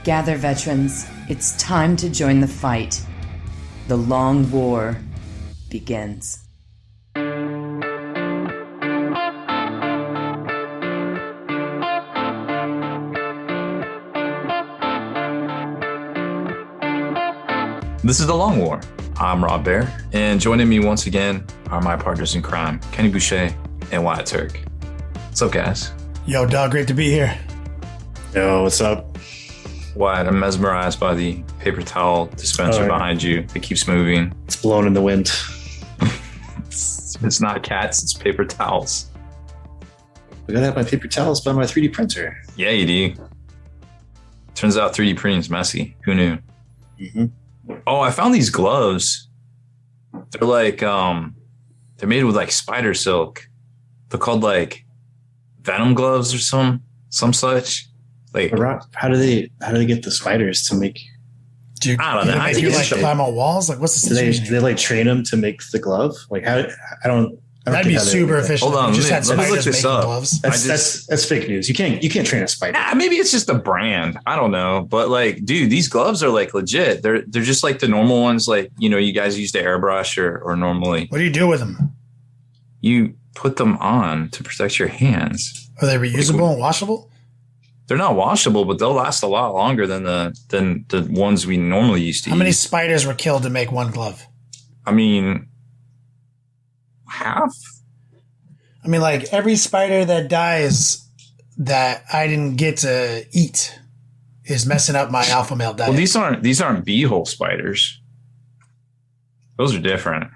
Gather, veterans. It's time to join the fight. The long war begins. This is The Long War. I'm Rob Baer, and joining me once again are my partners in crime, Kenny Boucher and Wyatt Turk. What's up, guys? Yo, dog, great to be here. Yo, what's up? Wyatt, I'm mesmerized by the paper towel dispenser behind you. It keeps moving. It's blowing in the wind. It's not cats, it's paper towels. I gotta have my paper towels by my 3D printer. Yeah, you do. Turns out 3D printing is messy. Who knew? Mm-hmm. Oh, I found these gloves. They're like, they're made with like spider silk. They're called like venom gloves or some such. Like, how do they get the spiders to make? I don't know. Do you like climb on walls? Like, what's the situation? Do they like train them to make the glove? Like, how? I don't. That'd be super efficient. Hold on, let me look this up. Gloves. That's fake news. You can't train a spider. Maybe it's just a brand. I don't know, but like, dude, these gloves are like legit. They're just like the normal ones, like you guys use to airbrush or normally. What do you do with them? You put them on to protect your hands. Are they reusable and washable? They're not washable, but they'll last a lot longer than the ones we normally used to use. How many spiders were killed to make one glove? I mean, half. I mean, like every spider that dies that I didn't get to eat is messing up my alpha male diet. Well, these aren't beehole spiders. Those are different.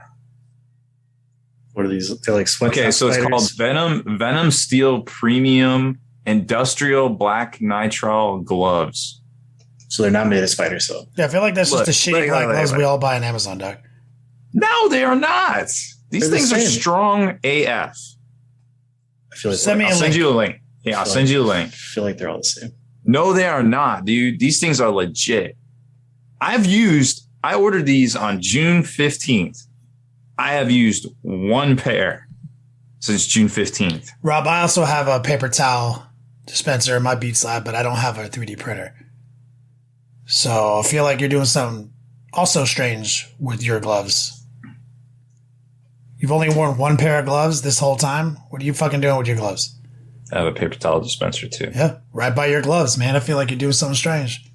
What are these? They're like sweat. Okay, so spiders. It's called Venom Steel Premium Industrial Black Nitrile Gloves. So they're not made of spider silk. Yeah, I feel like that's just the shitty black gloves we all buy on Amazon, dog. No, they are not. These They're things are strong AF. I feel like I'll send you a link. Yeah, I'll send you a link. I feel like they're all the same. No, they are not, dude. These things are legit. I ordered these on June 15th. I have used one pair since June 15th. Rob, I also have a paper towel dispenser in my Beats Lab, but I don't have a 3D printer. So I feel like you're doing something also strange with your gloves. You've only worn one pair of gloves this whole time? What are you fucking doing with your gloves? I have a paper towel dispenser too. Yeah, right by your gloves, man. I feel like you're doing something strange.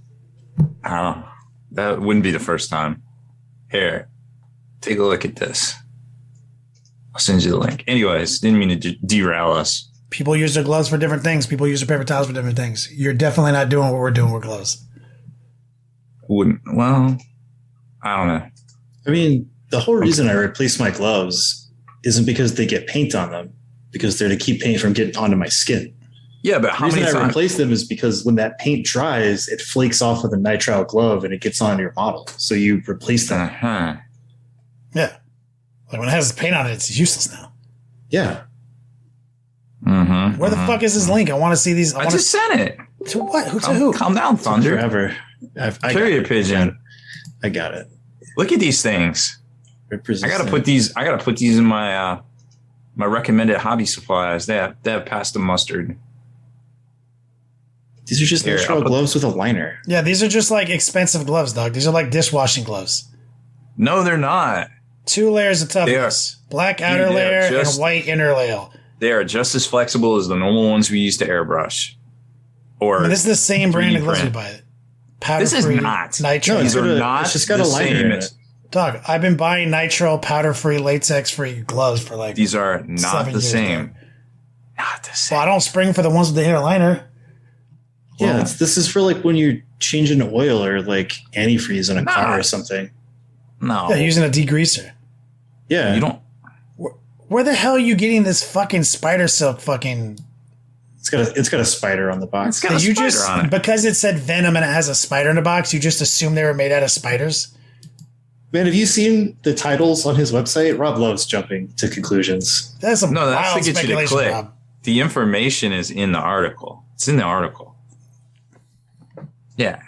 I don't know. That wouldn't be the first time. Here, take a look at this. I'll send you the link. Anyways, didn't mean to derail us. People use their gloves for different things. People use their paper towels for different things. You're definitely not doing what we're doing with gloves. Well, I don't know. I mean, the whole reason I replace my gloves isn't because they get paint on them, because they're to keep paint from getting onto my skin. Yeah, but how many times? The reason I replace them is because when that paint dries, it flakes off of the nitrile glove and it gets on your model. So you replace them. Uh-huh. Yeah. Like when it has paint on it, it's useless now. Yeah. Mm-hmm. Where the fuck is this link? I want to see these. I just sent it. To what? To who? Calm down, Thunder. Forever. Carrier pigeon. I got it. Look at these things. I gotta put these in my my recommended hobby supplies. They have pasta mustard. These are just natural gloves with a liner. Yeah, these are just like expensive gloves, dog. These are like dishwashing gloves. No, they're not. 2 layers of toughness. Black outer layer and white inner layer. They are just as flexible as the normal ones we use to airbrush. Or this is the same brand of gloves we buy. This is not. Nitro. These are not. It's just got a liner in it. Dog, I've been buying nitrile, powder-free, latex-free gloves for like. These are not the same. Not the same. Well, I don't spring for the ones with the inner liner. Yeah, this is for like when you're changing oil or like antifreeze on a car or something. No. Yeah, using a degreaser. Yeah. You don't. Where the hell are you getting this fucking spider silk fucking? It's got a spider on the box. It's got a spider on it. Because it said Venom and it has a spider in the box, you just assume they were made out of spiders? Man, have you seen the titles on his website? Rob loves jumping to conclusions. That's some wild to get you to click. Rob. The information is in the article. It's in the article. Yeah.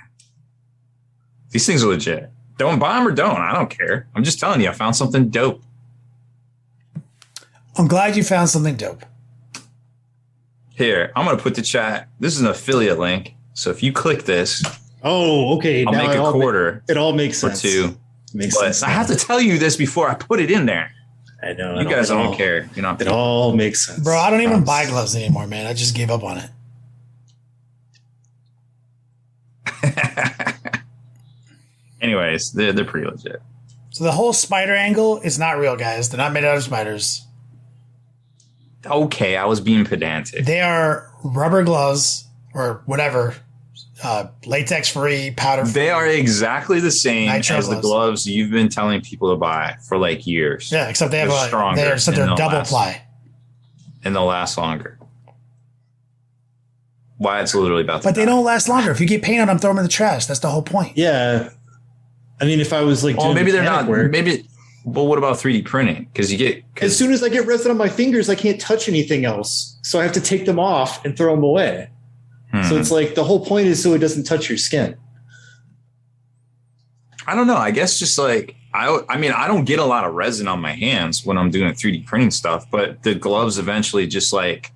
These things are legit. Don't buy them or don't. I don't care. I'm just telling you, I found something dope. I'm glad you found something dope. Here, I'm going to put the chat. This is an affiliate link. So if you click this, Oh, okay. I'll now make a quarter it all makes or sense. two. Makes But sense. I have to tell you this before I put it in there. I know. You guys don't care. You know, It all makes sense. Bro, I don't even buy gloves anymore, man. I just gave up on it. Anyways, they're pretty legit. So the whole spider angle is not real, guys. They're not made out of spiders. Okay, I was being pedantic. They are rubber gloves or whatever, latex-free, powder-free. They are exactly the same Nitro as the gloves. gloves you've been telling people to buy for like years. Yeah, except they have They're stronger except they're and they'll double last. ply. And they'll last longer. Wyatt's literally about to But they die. don't last longer. If you get paint on them, throw them in the trash. That's the whole point. Yeah. I mean, if I was like, Well, doing maybe they're mechanic not. work, Maybe. Well, what about 3D printing? Because you get. as soon as I get resin on my fingers, I can't touch anything else. So I have to take them off and throw them away. So it's like the whole point is so it doesn't touch your skin. I don't know. I guess just like I mean, I don't get a lot of resin on my hands when I'm doing 3D printing stuff, but the gloves eventually just like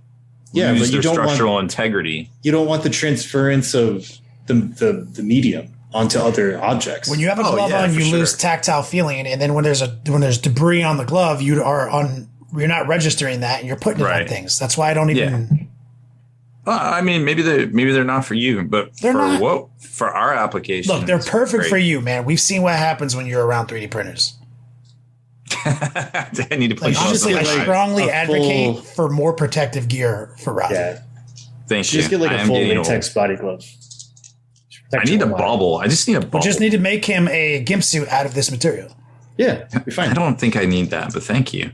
Yeah, lose but you their don't structural integrity. You don't want the transference of the medium onto other objects. When you have a glove yeah, on, for you sure. lose tactile feeling, and then when there's debris on the glove, you're not registering that, and you're putting it on Right. things. That's why I don't even. I mean, maybe they're not for you, but They're not. For our application. Look, they're it's perfect great. for you, man. We've seen what happens when you're around 3D printers. I need to put Like, honestly, I get, like, strongly a advocate full- for more protective gear for Rob. yeah, Thank you you. just get like I a am full getting latex old. body glove. I need a bubble. I just need a bubble. We just need to make him a gimp suit out of this material. Yeah, you're I fine. don't think I need that, but thank you.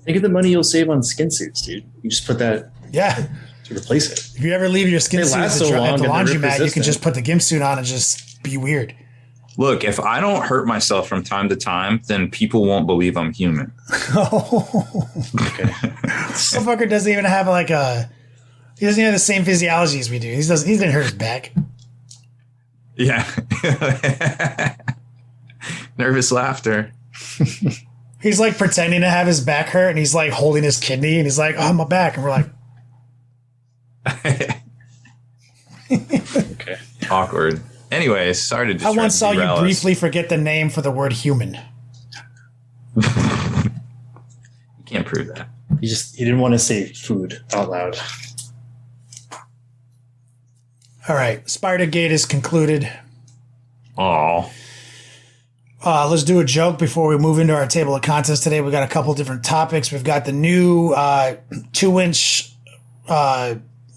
Think of the money you'll save on skin suits, dude. You just put that Yeah. to replace it. If you ever leave your skin They suit at last the, so dry- long at the and they're laundromat, you can resistant. just put the gimp suit on and just be weird. Look, if I don't hurt myself from time to time, then people won't believe I'm human. Okay. Motherfucker doesn't even have he doesn't have the same physiology as we do. He didn't hurt his back. Yeah. Nervous laughter. He's like pretending to have his back hurt, and he's like holding his kidney, and he's like, "Oh, my back," and we're like, Okay. Awkward. Anyways, sorry to "I distract. once saw you derail us. briefly forget the name for the word human." You can't prove that. He didn't want to say food out loud. All right, Spider-Gate is concluded. Oh, Let's do a joke before we move into our table of contents today. We got a couple different topics. We've got the new 2-inch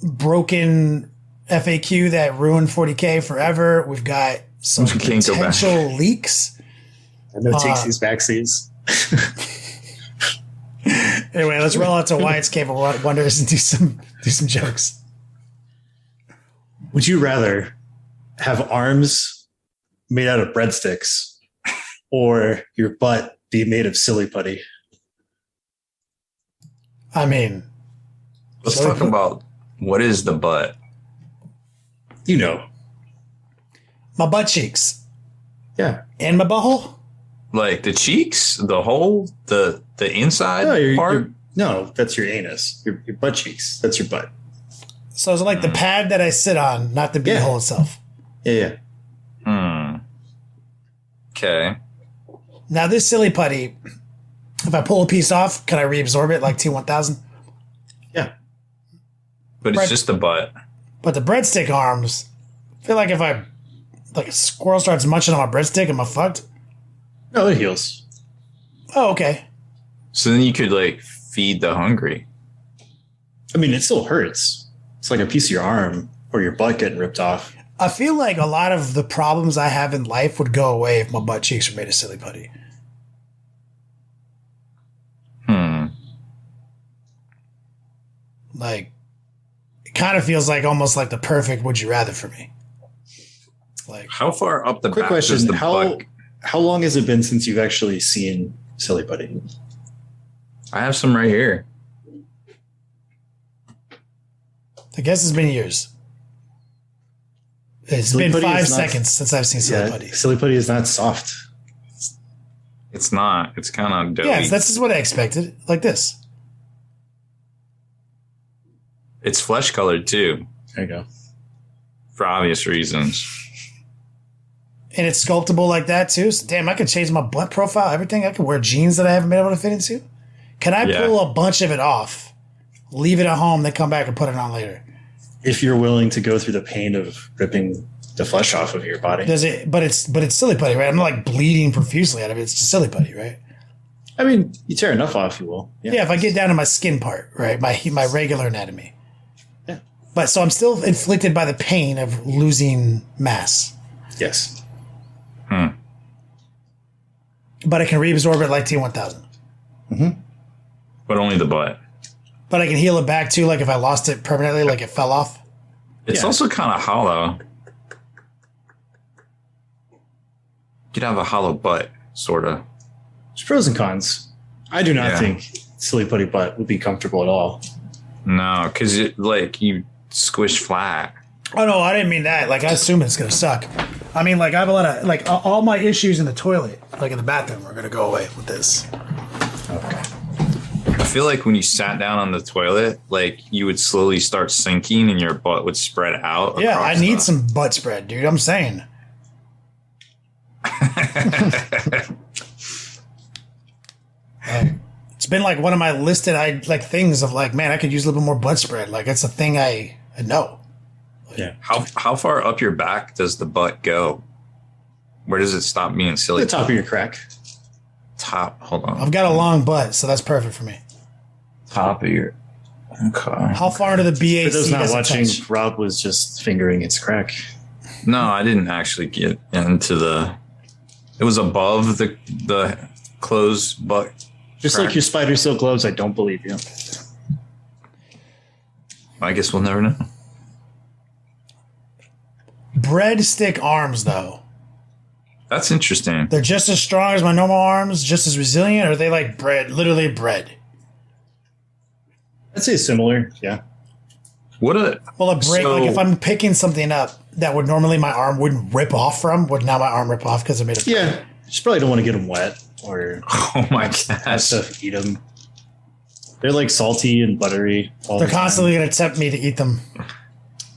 broken FAQ that ruined 40k forever. We've got some We can't go back. potential leaks. I know takesies, backsies. Anyway, let's roll out to Wyatt's Cave of Wonders and do some jokes. Would you rather have arms made out of breadsticks or your butt be made of silly putty? I mean, let's So- talk about what is the butt. You know. my butt cheeks Yeah. and my butthole. Like the cheeks, the hole, the inside part. No, that's your anus. Your butt cheeks. That's your butt. So it's like the pad that I sit on, not the beehole Yeah. itself. Yeah. Okay. Now this silly putty, if I pull a piece off, can I reabsorb it like T1000? Yeah. But it's Right. just the butt. But the breadstick arms, I feel like if a squirrel starts munching on my breadstick, am I fucked? No, it heals. Oh, okay. So then you could like feed the hungry. I mean, it still hurts. It's like a piece of your arm or your butt getting ripped off. I feel like a lot of the problems I have in life would go away if my butt cheeks were made of silly putty. Like, it kind of feels like almost like the perfect would you rather for me. Like, How far up the Quick back does question. the How butt? how long has it been since you've actually seen silly putty? I have some right here. I guess it's been years. It's Silly been putty 5 is not- seconds since I've seen silly putty. Silly putty is not soft. It's not. It's kind of doughy. Yeah, that's just what I expected. Like this. It's flesh colored too. There you go. for obvious reasons. And it's sculptable like that too. So, damn, I could change my butt profile, everything. I could wear jeans that I haven't been able to fit into. Can I pull a bunch of it off, leave it at home, then come back and put it on later? If you're willing to go through the pain of ripping the flesh off of your body. Does it? But it's silly putty, right? I'm not like bleeding profusely out of it. It's just silly putty, right? I mean, you tear enough off, you will. Yeah, if I get down to my skin part, right, my regular anatomy. Yeah. But so I'm still inflicted by the pain of losing mass. Yes. But I can reabsorb it like T1000. But only the butt. But I can heal it back too, like if I lost it permanently, like it fell off. It's also kind of hollow. You could have a hollow butt, sort of. There's pros and cons. I do not think silly putty butt would be comfortable at all. No, because you squish flat. Oh no, I didn't mean that. Like I assume it's gonna suck. I mean, like I have a lot of like all my issues in the toilet, like in the bathroom, are gonna go away with this. Okay. I feel like when you sat down on the toilet, like you would slowly start sinking and your butt would spread out. Yeah, I need some butt spread, dude. I'm saying. It's been like one of my listed things of like, man, I could use a little bit more butt spread. Like it's a thing I know. Yeah. How far up your back does the butt go? Where does it stop being silly? The top of your crack. Hold on. I've got a long butt, so that's perfect for me. Top of your. Okay. How far into the BAC For those not does it watching, touch? Rob was just fingering its crack. No, I didn't actually get into the. It was above the closed butt. Just crack. like your spider silk gloves, I don't believe you. I guess we'll never know. Breadstick arms, though. That's interesting. They're just as strong as my normal arms, just as resilient, or are they like bread, literally bread? I'd say similar, yeah. What a Well, a break, so- like if I'm picking something up that would normally my arm wouldn't rip off from, would now my arm rip off because I made a Yeah, you just probably don't want to get them wet or Oh my that gosh. stuff, eat them. They're like salty and buttery. They're constantly going to tempt me to eat them.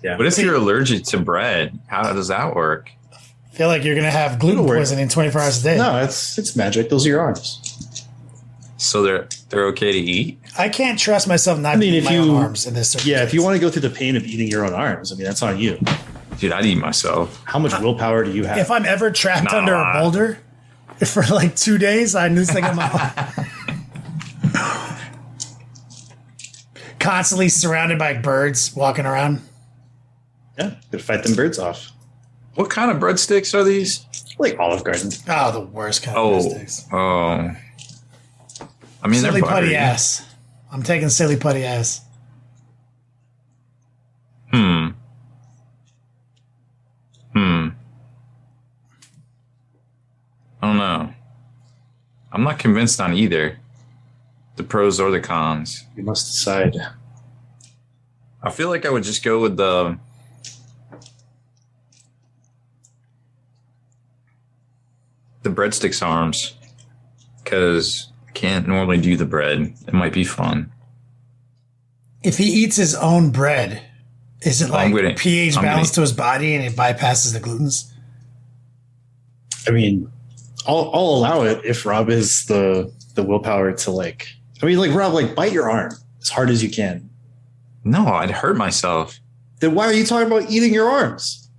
Yeah. What if you're allergic to bread? How does that work? I feel like you're going to have gluten It'll work. poisoning 24 hours a day. No, it's magic. Those are your arms. So they're okay to eat? I can't trust myself not to mean, eat if my you- own arms in this circumstance. Yeah, if you want to go through the pain of eating your own arms, I mean, that's on you. Dude, I'd eat myself. How much willpower do you have? If I'm ever trapped under a boulder for like 2 days, I lose like I'm constantly surrounded by birds walking around. Yeah, gotta fight them birds off. What kind of breadsticks are these? Like Olive Garden. Oh, the worst kind of sticks. Oh. I mean, Silly they're putty buttery. ass. I'm taking silly putty ass. I don't know. I'm not convinced on either. The pros or the cons. You must decide. I feel like I would just go with the breadsticks arms because I can't normally do the bread. It might be fun. If he eats his own bread, is it like pH balanced to his body and it bypasses the glutens? I mean, I'll allow it if Rob is the willpower to like. I mean, like Rob, like bite your arm as hard as you can. No, I'd hurt myself. Then why are you talking about eating your arms?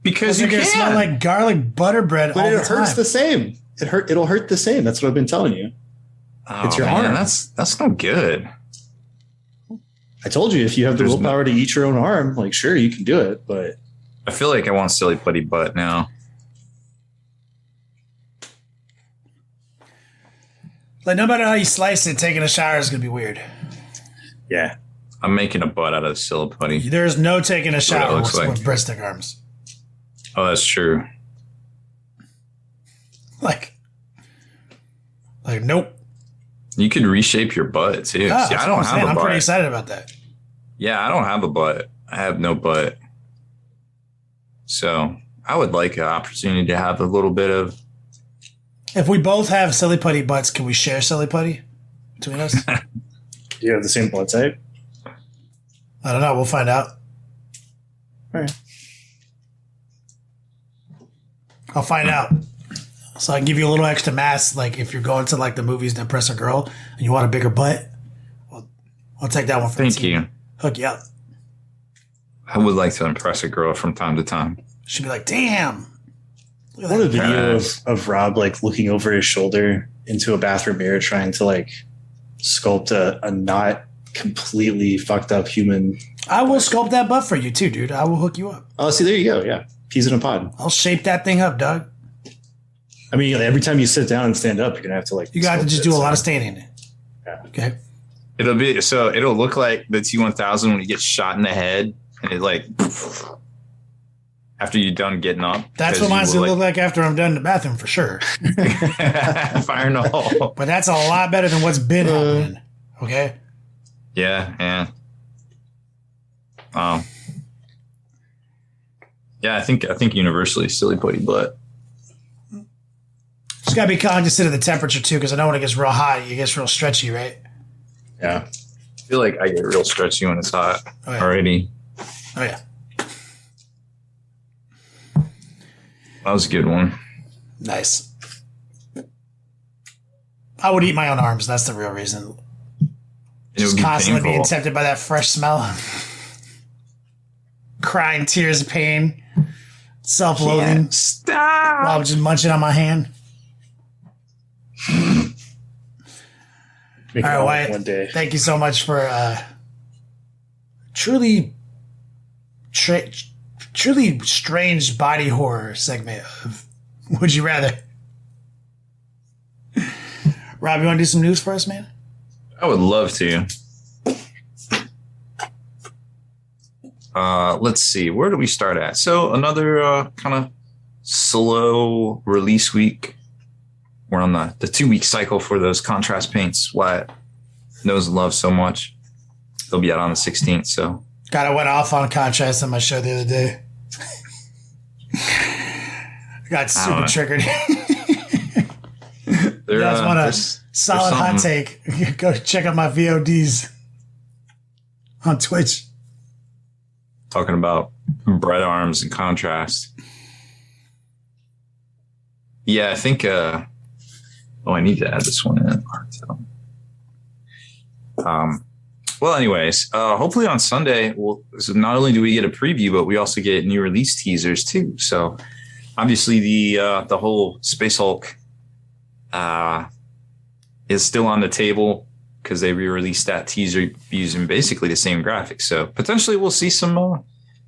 Because you You're can. gonna smell like garlic butter bread But all the it hurts time. the same. It'll hurt the same. That's what I've been telling you. It's your arm. That's no good. I told you if you have the There's willpower to eat your own arm, like sure you can do it, but I feel like I want silly putty butt now. Like no matter how you slice it, taking a shower is gonna be weird. yeah. I'm making a butt out of silly putty. There's no taking a shower looks with like. breadstick arms. Oh, that's true. Like nope. You could reshape your butt too. Ah, See, that's I what don't I'm have saying. a I'm butt. pretty excited about that. Yeah, I don't have a butt. I have no butt. So I would like an opportunity to have a little bit of. If we both have silly putty butts, can we share silly putty between us? Do you have the same blood type? I don't know. We'll find out. All right. I'll find out. So I can give you a little extra mass. Like if you're going to like the movies to impress a girl and you want a bigger butt, I'll take that one for Thank you. Hook you up. I would like to impress a girl from time to time. She'd be like, damn. What a video of Rob like looking over his shoulder into a bathroom mirror trying to like sculpt a not completely fucked up human. I will sculpt that butt for you too, dude. I will hook you up. Oh, see, there you go. Yeah. Peas in a pod. I'll shape that thing up, Doug. I mean, every time you sit down and stand up, you're going to have to like. You got to just do a lot of standing. Yeah. Okay. It'll look like the T-1000 when you get shot in the head and it like after you're done getting up. That's what mine's gonna look like after I'm done in the bathroom for sure. Fire in the hole. But that's a lot better than what's been happening. Okay. Yeah. Yeah, I think universally silly putty butt. Just gotta be cognizant of the temperature too, because I know when it gets real hot, it gets real stretchy, right? Yeah. I feel like I get real stretchy when it's hot already. Oh yeah. That was a good one. Nice. I would eat my own arms. That's the real reason. Just constantly being tempted by that fresh smell. Crying tears of pain. Self-loathing. Yeah, stop. While I'm just munching on my hand. All right, Wyatt. One day. Thank you so much for truly strange body horror segment of Would You Rather. Rob, you want to do some news for us, man? I would love to. Let's see. Where do we start at? So another kind of slow release week. We're on the 2-week cycle for those contrast paints. Wyatt knows and loves so much. They'll be out on the 16th. So I went off on contrast on my show the other day. I got super triggered. You guys want a solid hot take? Go check out my VODs on Twitch. Talking about bright arms and contrast. Yeah, I think. I need to add this one in. Well, anyways, hopefully on Sunday, so not only do we get a preview, but we also get new release teasers too. So obviously the whole Space Hulk is still on the table because they re-released that teaser using basically the same graphics. So potentially we'll see some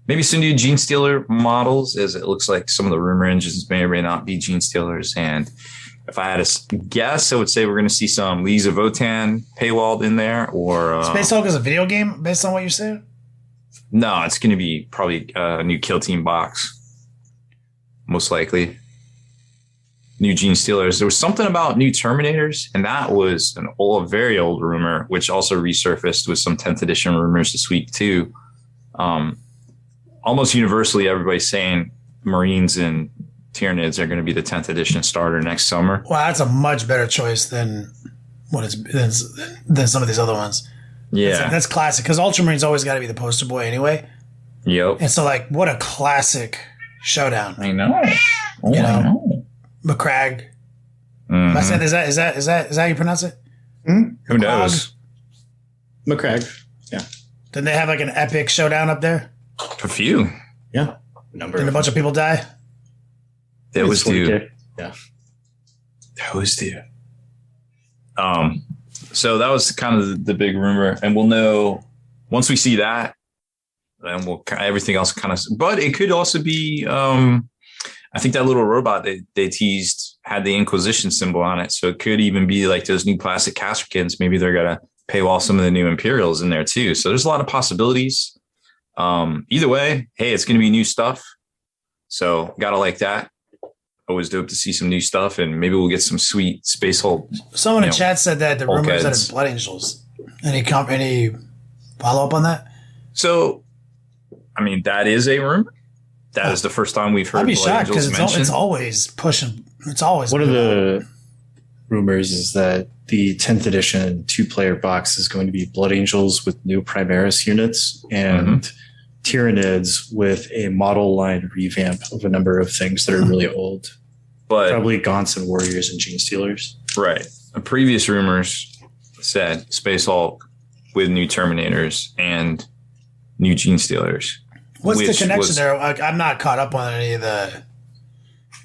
maybe some new Gene Stealer models, as it looks like some of the rumor engines may or may not be Gene Stealers. And if I had to guess, I would say we're going to see some Lees of Votan paywalled in there. Or Space Hulk is a video game based on what you're saying? No, it's going to be probably a new Kill Team box, most likely. New Gene Stealers. There was something about new Terminators, and that was a very old rumor, which also resurfaced with some 10th edition rumors this week too. Almost universally, everybody's saying Marines and Tyranids are going to be the 10th edition starter next summer. Well, that's a much better choice than than some of these other ones. Yeah, that's classic because Ultramarines always got to be the poster boy anyway. Yep. And so, like, what a classic showdown! I know. I know. McCrag. Mm-hmm. Am I saying, is that how you pronounce it? Mm-hmm. Who knows? McCrag. Yeah. Didn't they have like an epic showdown up there? A few. Yeah. Didn't a bunch of people die? That was due. Yeah. That was due. So that was kind of the big rumor, and we'll know once we see that. Then everything else kind of. But it could also be. I think that little robot they teased had the Inquisition symbol on it, so it could even be like those new plastic Castricans. Maybe they're gonna paywall some of the new Imperials in there too. So there's a lot of possibilities. Either way, hey, it's gonna be new stuff. So gotta like that. Always dope to see some new stuff, and maybe we'll get some sweet Space Hulk. Someone in chat said that the rumors that it's Blood Angels. Any follow up on that? So, I mean, that is a rumor. That is the first time we've heard. I'd be Blood shocked because mentioned. it's always pushing. It's always one of the rumors is that the 10th edition 2-player box is going to be Blood Angels with new Primaris units and Tyranids with a model line revamp of a number of things that are really old. But probably Gaunts and Warriors and Gene Stealers. Right. Previous rumors said Space Hulk with new Terminators and new Gene Stealers. What's the connection there? Like, I'm not caught up on any of the.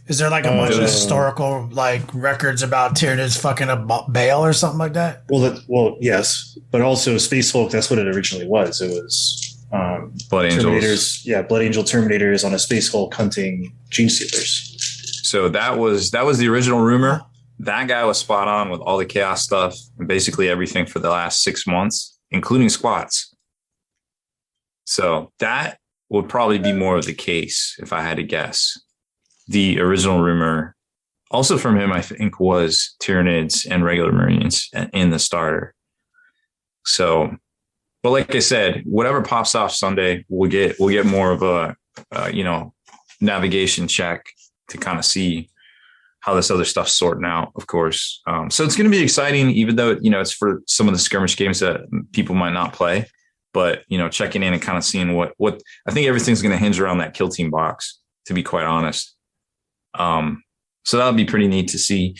Is there like a bunch of historical like records about Tyranids fucking a Bale or something like that? Well, yes, but also Space Hulk. That's what it originally was. It was Blood Angels. Terminators. Yeah, Blood Angel Terminators on a Space Hulk hunting Gene Stealers. So that was the original rumor. That guy was spot on with all the chaos stuff and basically everything for the last 6 months, including squats. So that would probably be more of the case if I had to guess. The original rumor, also from him, I think, was Tyranids and regular Marines in the starter. So, but like I said, whatever pops off Sunday, we'll get more of a navigation check to kind of see how this other stuff's sorting out, of course. So it's going to be exciting, even though, it's for some of the skirmish games that people might not play. But, checking in and kind of seeing what I think everything's going to hinge around that kill team box, to be quite honest. So that would be pretty neat to see.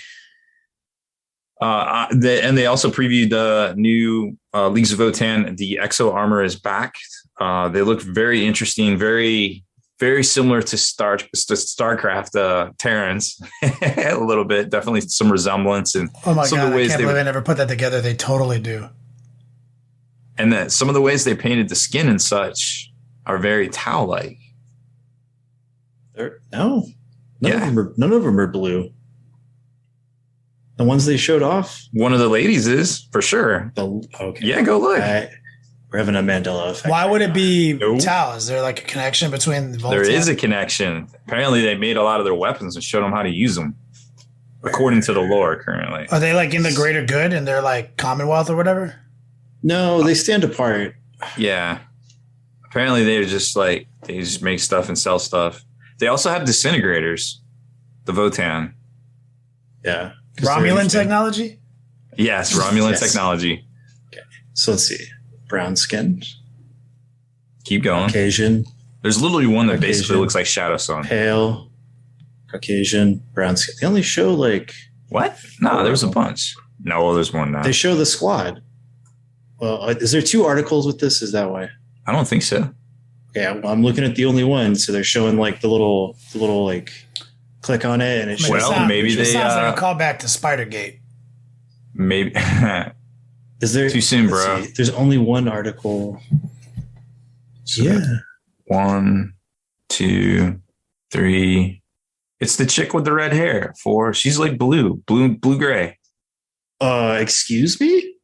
And they also previewed the new Leagues of Votann. The Exo armor is back. They look very interesting, very, very similar to StarCraft Terrans a little bit. Definitely some resemblance. And oh my God, I can't believe I never put that together. They totally do. And that some of the ways they painted the skin and such are very Tau-like. None of them are blue. The ones they showed off. One of the ladies is for sure. Okay. Yeah, go look. We're having a Mandela effect. Why would it be Tau? Is there like a connection between the Votann? There is a connection. Apparently, they made a lot of their weapons and showed them how to use them, according to the lore currently. Are they like in the greater good and they're like Commonwealth or whatever? No, they stand apart. Yeah. Apparently, they just make stuff and sell stuff. They also have disintegrators, the Votann. Yeah. Romulan technology? Yes, Romulan technology. Okay. So let's see. Brown skin. Keep going. Caucasian. There's literally one that basically looks like Shadow Sun. Pale. Caucasian. Brown skin. They only show What? No, there was a bunch. No, there's more than that. They show the squad. Well, is there 2 articles with this? Is that why? I don't think so. Okay, I'm looking at the only one. So they're showing the little click on it, and it shows. Maybe they sounds like a callback to Spidergate. Maybe. Is there too soon, bro? See, there's only one article. So 1, 2, 3. It's the chick with the red hair. 4. She's like blue gray. Excuse me?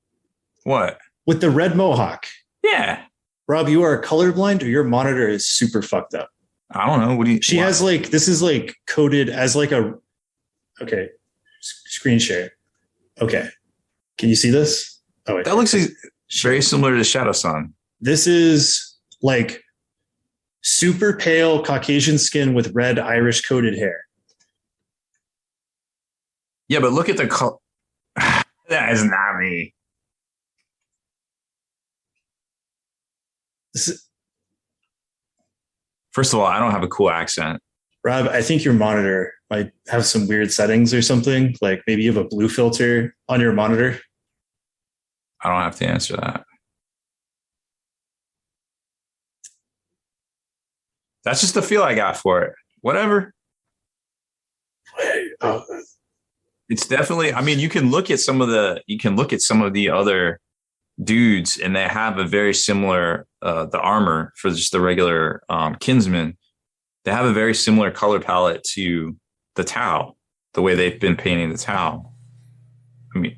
What? With the red mohawk. Yeah. Rob, you are colorblind, or your monitor is super fucked up. I don't know. She has this is coded as okay. Screen share. Okay. Can you see this? Oh, wait. That looks very similar to Shadow Sun. This is super pale Caucasian skin with red Irish coded hair. Yeah, but look at the color. That is not me. First of all, I don't have a cool accent. Rob, I think your monitor might have some weird settings or something. Like maybe you have a blue filter on your monitor. I don't have to answer that. That's just the feel I got for it. Whatever. It's definitely, you can look at some of the other dudes, and they have a very similar the armor for just the regular kinsmen. They have a very similar color palette to the Tau, the way they've been painting the Tau.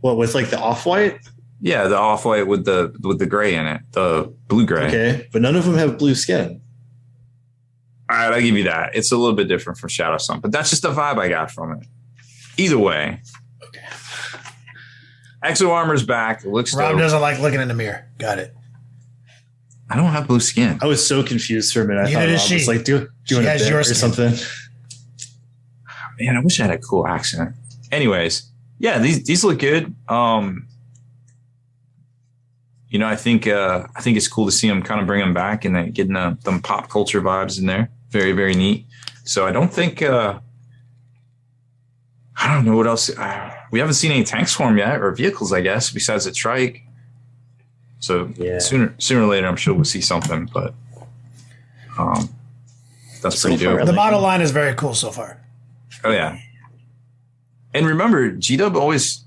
What, with the off-white? Yeah, the off-white with the gray in it, the blue-gray. Okay, but none of them have blue skin. All right, I'll give you that. It's a little bit different from Shadow Sun, but that's just the vibe I got from it. Either way. Okay. Exo armor's back. It looks Rob dope. doesn't like looking in the mirror. Got it. I don't have blue skin. I was so confused for a minute. I thought Rob was like, do you want a bit or something? Man, I wish I had a cool accent. Anyways, yeah, these look good. I think it's cool to see them kind of bring them back and then getting them pop culture vibes in there. Very, very neat. So I don't think I don't know what else. We haven't seen any tanks for them yet, or vehicles, I guess, besides the trike. So sooner or later, I'm sure we'll see something. But that's pretty dope. The model line is very cool so far. Oh yeah, and remember, G-Dub always.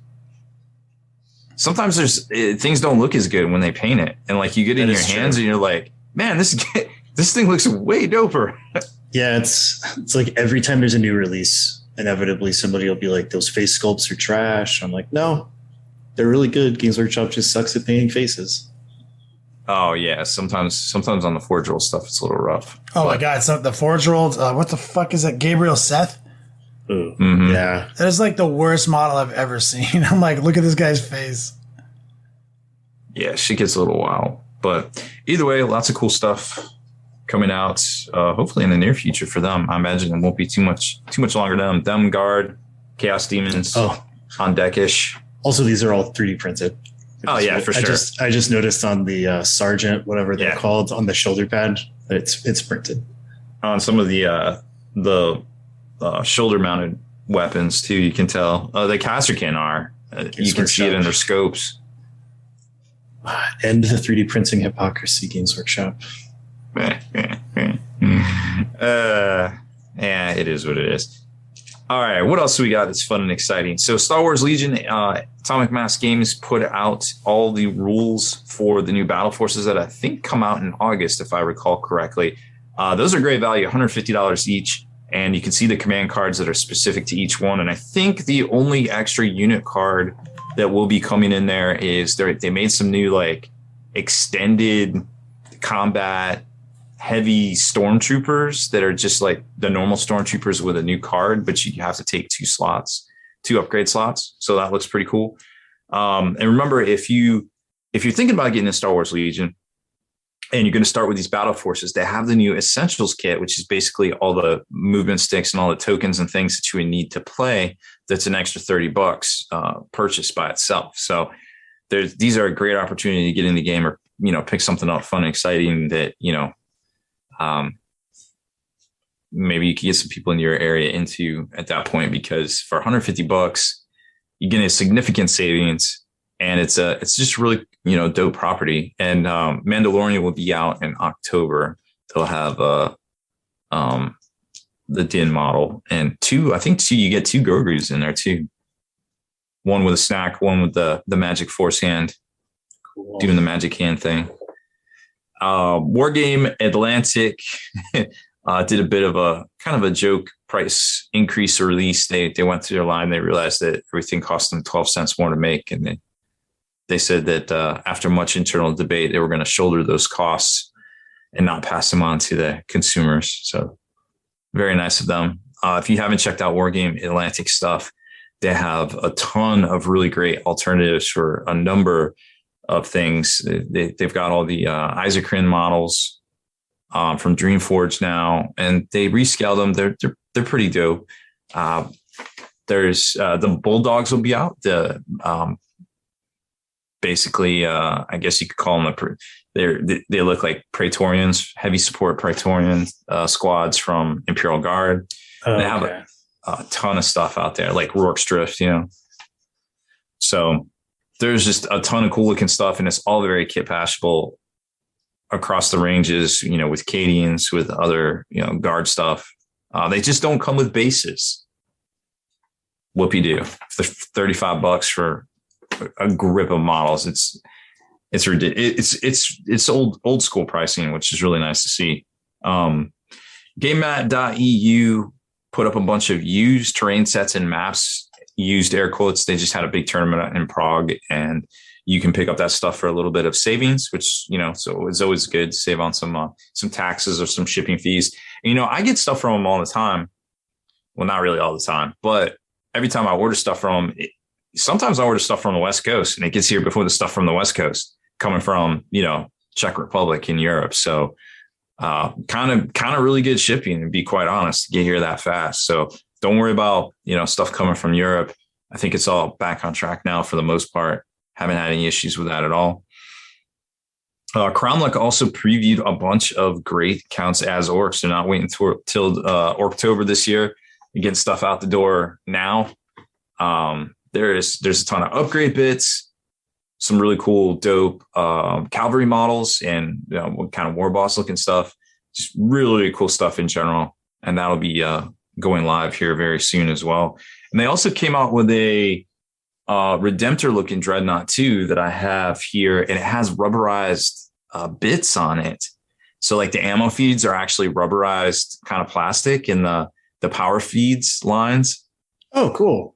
Sometimes things don't look as good when they paint it, and like you get in your hands and you're like, man, this thing looks way doper. Yeah, it's like every time there's a new release, inevitably somebody will be like, those face sculpts are trash. I'm like, no, they're really good. Games Workshop just sucks at painting faces. Oh yeah, sometimes on the Forge Roll stuff it's a little rough. Oh my god, so the Forge Roll, what the fuck is that? Gabriel Seth? Ooh, mm-hmm. Yeah. That is like the worst model I've ever seen. I'm like, look at this guy's face. Yeah, she gets a little wild. But either way, lots of cool stuff coming out, hopefully in the near future for them. I imagine it won't be too much longer than them. Guard, Chaos Demons on deckish. Also, these are all 3D printed. Oh yeah, for sure. I just noticed on the Sergeant, whatever they're called, on the shoulder pad, that it's printed. On some of the shoulder mounted weapons too, you can tell. The Casterkin are. You can see it in their scopes. End the 3D printing hypocrisy, Games Workshop. Yeah, it is what it is. All right, what else do we got that's fun and exciting? So Star Wars Legion, Atomic Mass Games put out all the rules for the new battle forces that I think come out in August, if I recall correctly. Those are great value, $150 each. And you can see the command cards that are specific to each one. And I think the only extra unit card that will be coming in there is they made some new like extended combat heavy stormtroopers that are just like the normal stormtroopers with a new card, but you have to take two upgrade slots. So that looks pretty cool. And remember, if you're thinking about getting a Star Wars Legion and you're going to start with these battle forces, they have the new Essentials kit, which is basically all the movement sticks and all the tokens and things that you would need to play. That's an extra $30 purchased by itself. So these are a great opportunity to get in the game or, pick something up fun and exciting that, maybe you can get some people in your area into at that point, because for $150, you get a significant savings. And it's just really, dope property. And Mandalorian will be out in October. They'll have the Din model, and you get two Grogu's in there too. One with a snack, one with the magic force hand, doing the magic hand thing. Wargame Atlantic did a bit of a kind of a joke price increase or release. They went through their line. They realized that everything cost them 12 cents more to make, and they said that after much internal debate, they were going to shoulder those costs and not pass them on to the consumers. So very nice of them. If you haven't checked out Wargame Atlantic stuff, they have a ton of really great alternatives for a number of things. They've got all the Isaac models from Dreamforge now, and they rescale them. They're pretty dope. There's the Bulldogs will be out. The basically, I guess you could call them they look like Praetorians, heavy support Praetorian squads from Imperial Guard. They have a ton of stuff out there, like Rourke's Drift, So there's just a ton of cool looking stuff, and it's all very kit patchable across the ranges, with Cadians, with other, guard stuff. They just don't come with bases. Whoopie-doo. $35 for a grip of models. It's ridiculous. It's old school pricing, which is really nice to see. GameMat.eu put up a bunch of used terrain sets and maps, used air quotes. They just had a big tournament in Prague, and you can pick up that stuff for a little bit of savings, which, so it's always good to save on some taxes or some shipping fees. And, I get stuff from them all the time. Well, not really all the time, but every time I order stuff from them, sometimes I order stuff from the West Coast and it gets here before the stuff from the West Coast coming from, Czech Republic in Europe. So kind of really good shipping, to be quite honest, to get here that fast. So don't worry about, stuff coming from Europe. I think it's all back on track now for the most part. Haven't had any issues with that at all. Cromlech also previewed a bunch of great counts as orcs. They're not waiting till October this year to get stuff out the door now. There's a ton of upgrade bits, some really cool, dope cavalry models, and what kind of war boss looking stuff. Just really cool stuff in general, and that'll be going live here very soon as well. And they also came out with a Redemptor looking dreadnought too that I have here, and it has rubberized bits on it. So like the ammo feeds are actually rubberized kind of plastic in the power feeds lines. Oh, cool.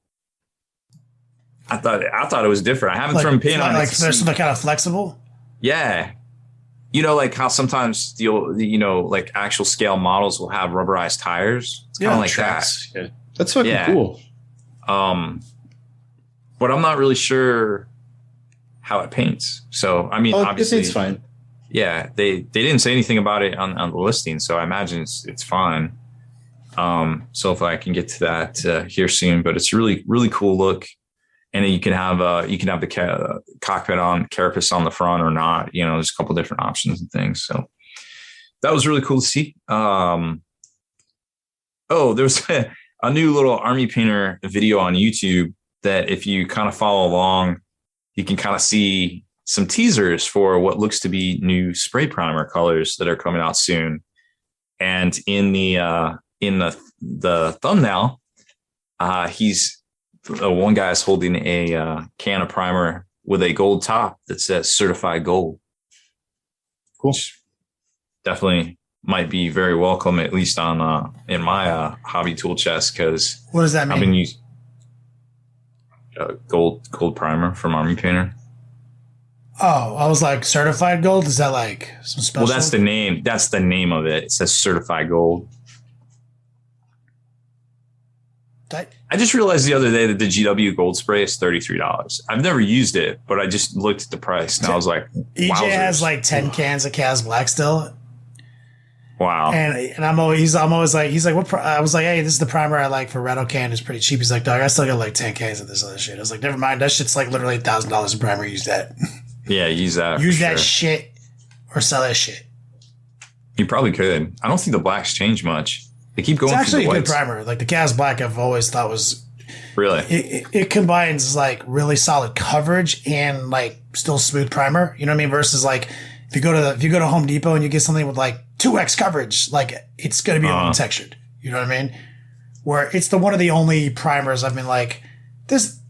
I thought it was different. I haven't thrown paint on it. Like there's something kind of flexible. Yeah. Like how sometimes like actual scale models will have rubberized tires. It's kind of like tracks. That. Yeah. That's fucking cool. But I'm not really sure how it paints. So I mean, obviously it's fine. Yeah, they didn't say anything about it on the listing, so I imagine it's fine. So if I can get to that here soon, but it's really really cool look, and then you can have the cockpit on carapace on the front or not. There's a couple different options and things. So that was really cool to see. There's a new little army painter video on YouTube that if you kind of follow along, you can kind of see some teasers for what looks to be new spray primer colors that are coming out soon. And in the thumbnail, one guy's holding a can of primer with a gold top that says certified gold. Cool. Which definitely might be very welcome, at least on in my hobby tool chest, because what does that mean? I've been using gold primer from Army Painter. Oh, I was like, certified gold? Is that like some special? Well, that's the name. That's the name of it. It says certified gold. I just realized the other day that the GW gold spray is $33. I've never used it, but I just looked at the price and I was like, EJ wowzers. has like 10 cans of Cas Black still. Wow. And I'm always like, he's like, what? I was like, hey, this is the primer I like for Rattle Can. It's pretty cheap. He's like, dog, I still got like 10 cans of this other shit. I was like, never mind. That shit's like literally $1,000 in primer. Use that. Yeah, use that. Use that shit or sell that shit. You probably could. I don't think the blacks change much. They keep going. It's actually through the a good primer. Like the Cas Black, I've always thought was really. It combines like really solid coverage and like still smooth primer. You know what I mean? Versus like if you go to Home Depot and you get something with like 2x coverage, like it's going to be a little textured. You know what I mean? Where it's one of the only primers I've been like, this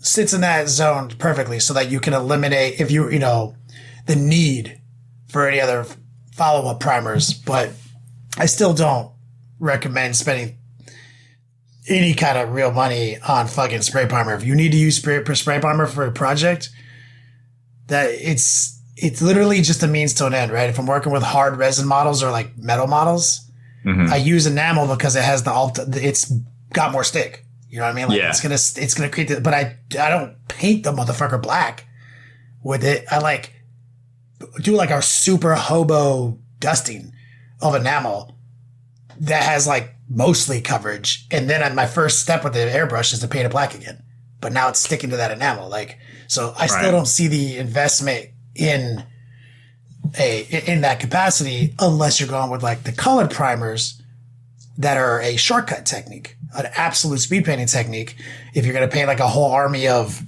sits in that zone perfectly so that you can eliminate if the need for any other follow-up primers. But I still don't recommend spending any kind of real money on fucking spray primer. If you need to use spray primer for a project, that it's literally just a means to an end, right? If I'm working with hard resin models or like metal models, I use enamel because it has it's got more stick. You know what I mean? Like it's gonna create but I don't paint the motherfucker black with it. I like do like our super hobo dusting of enamel that has like mostly coverage. And then my first step with the airbrush is to paint it black again. But now it's sticking to that enamel. Like, so I still don't see the investment in that capacity unless you're going with like the colored primers that are a shortcut technique, an absolute speed painting technique. If you're going to paint like a whole army of,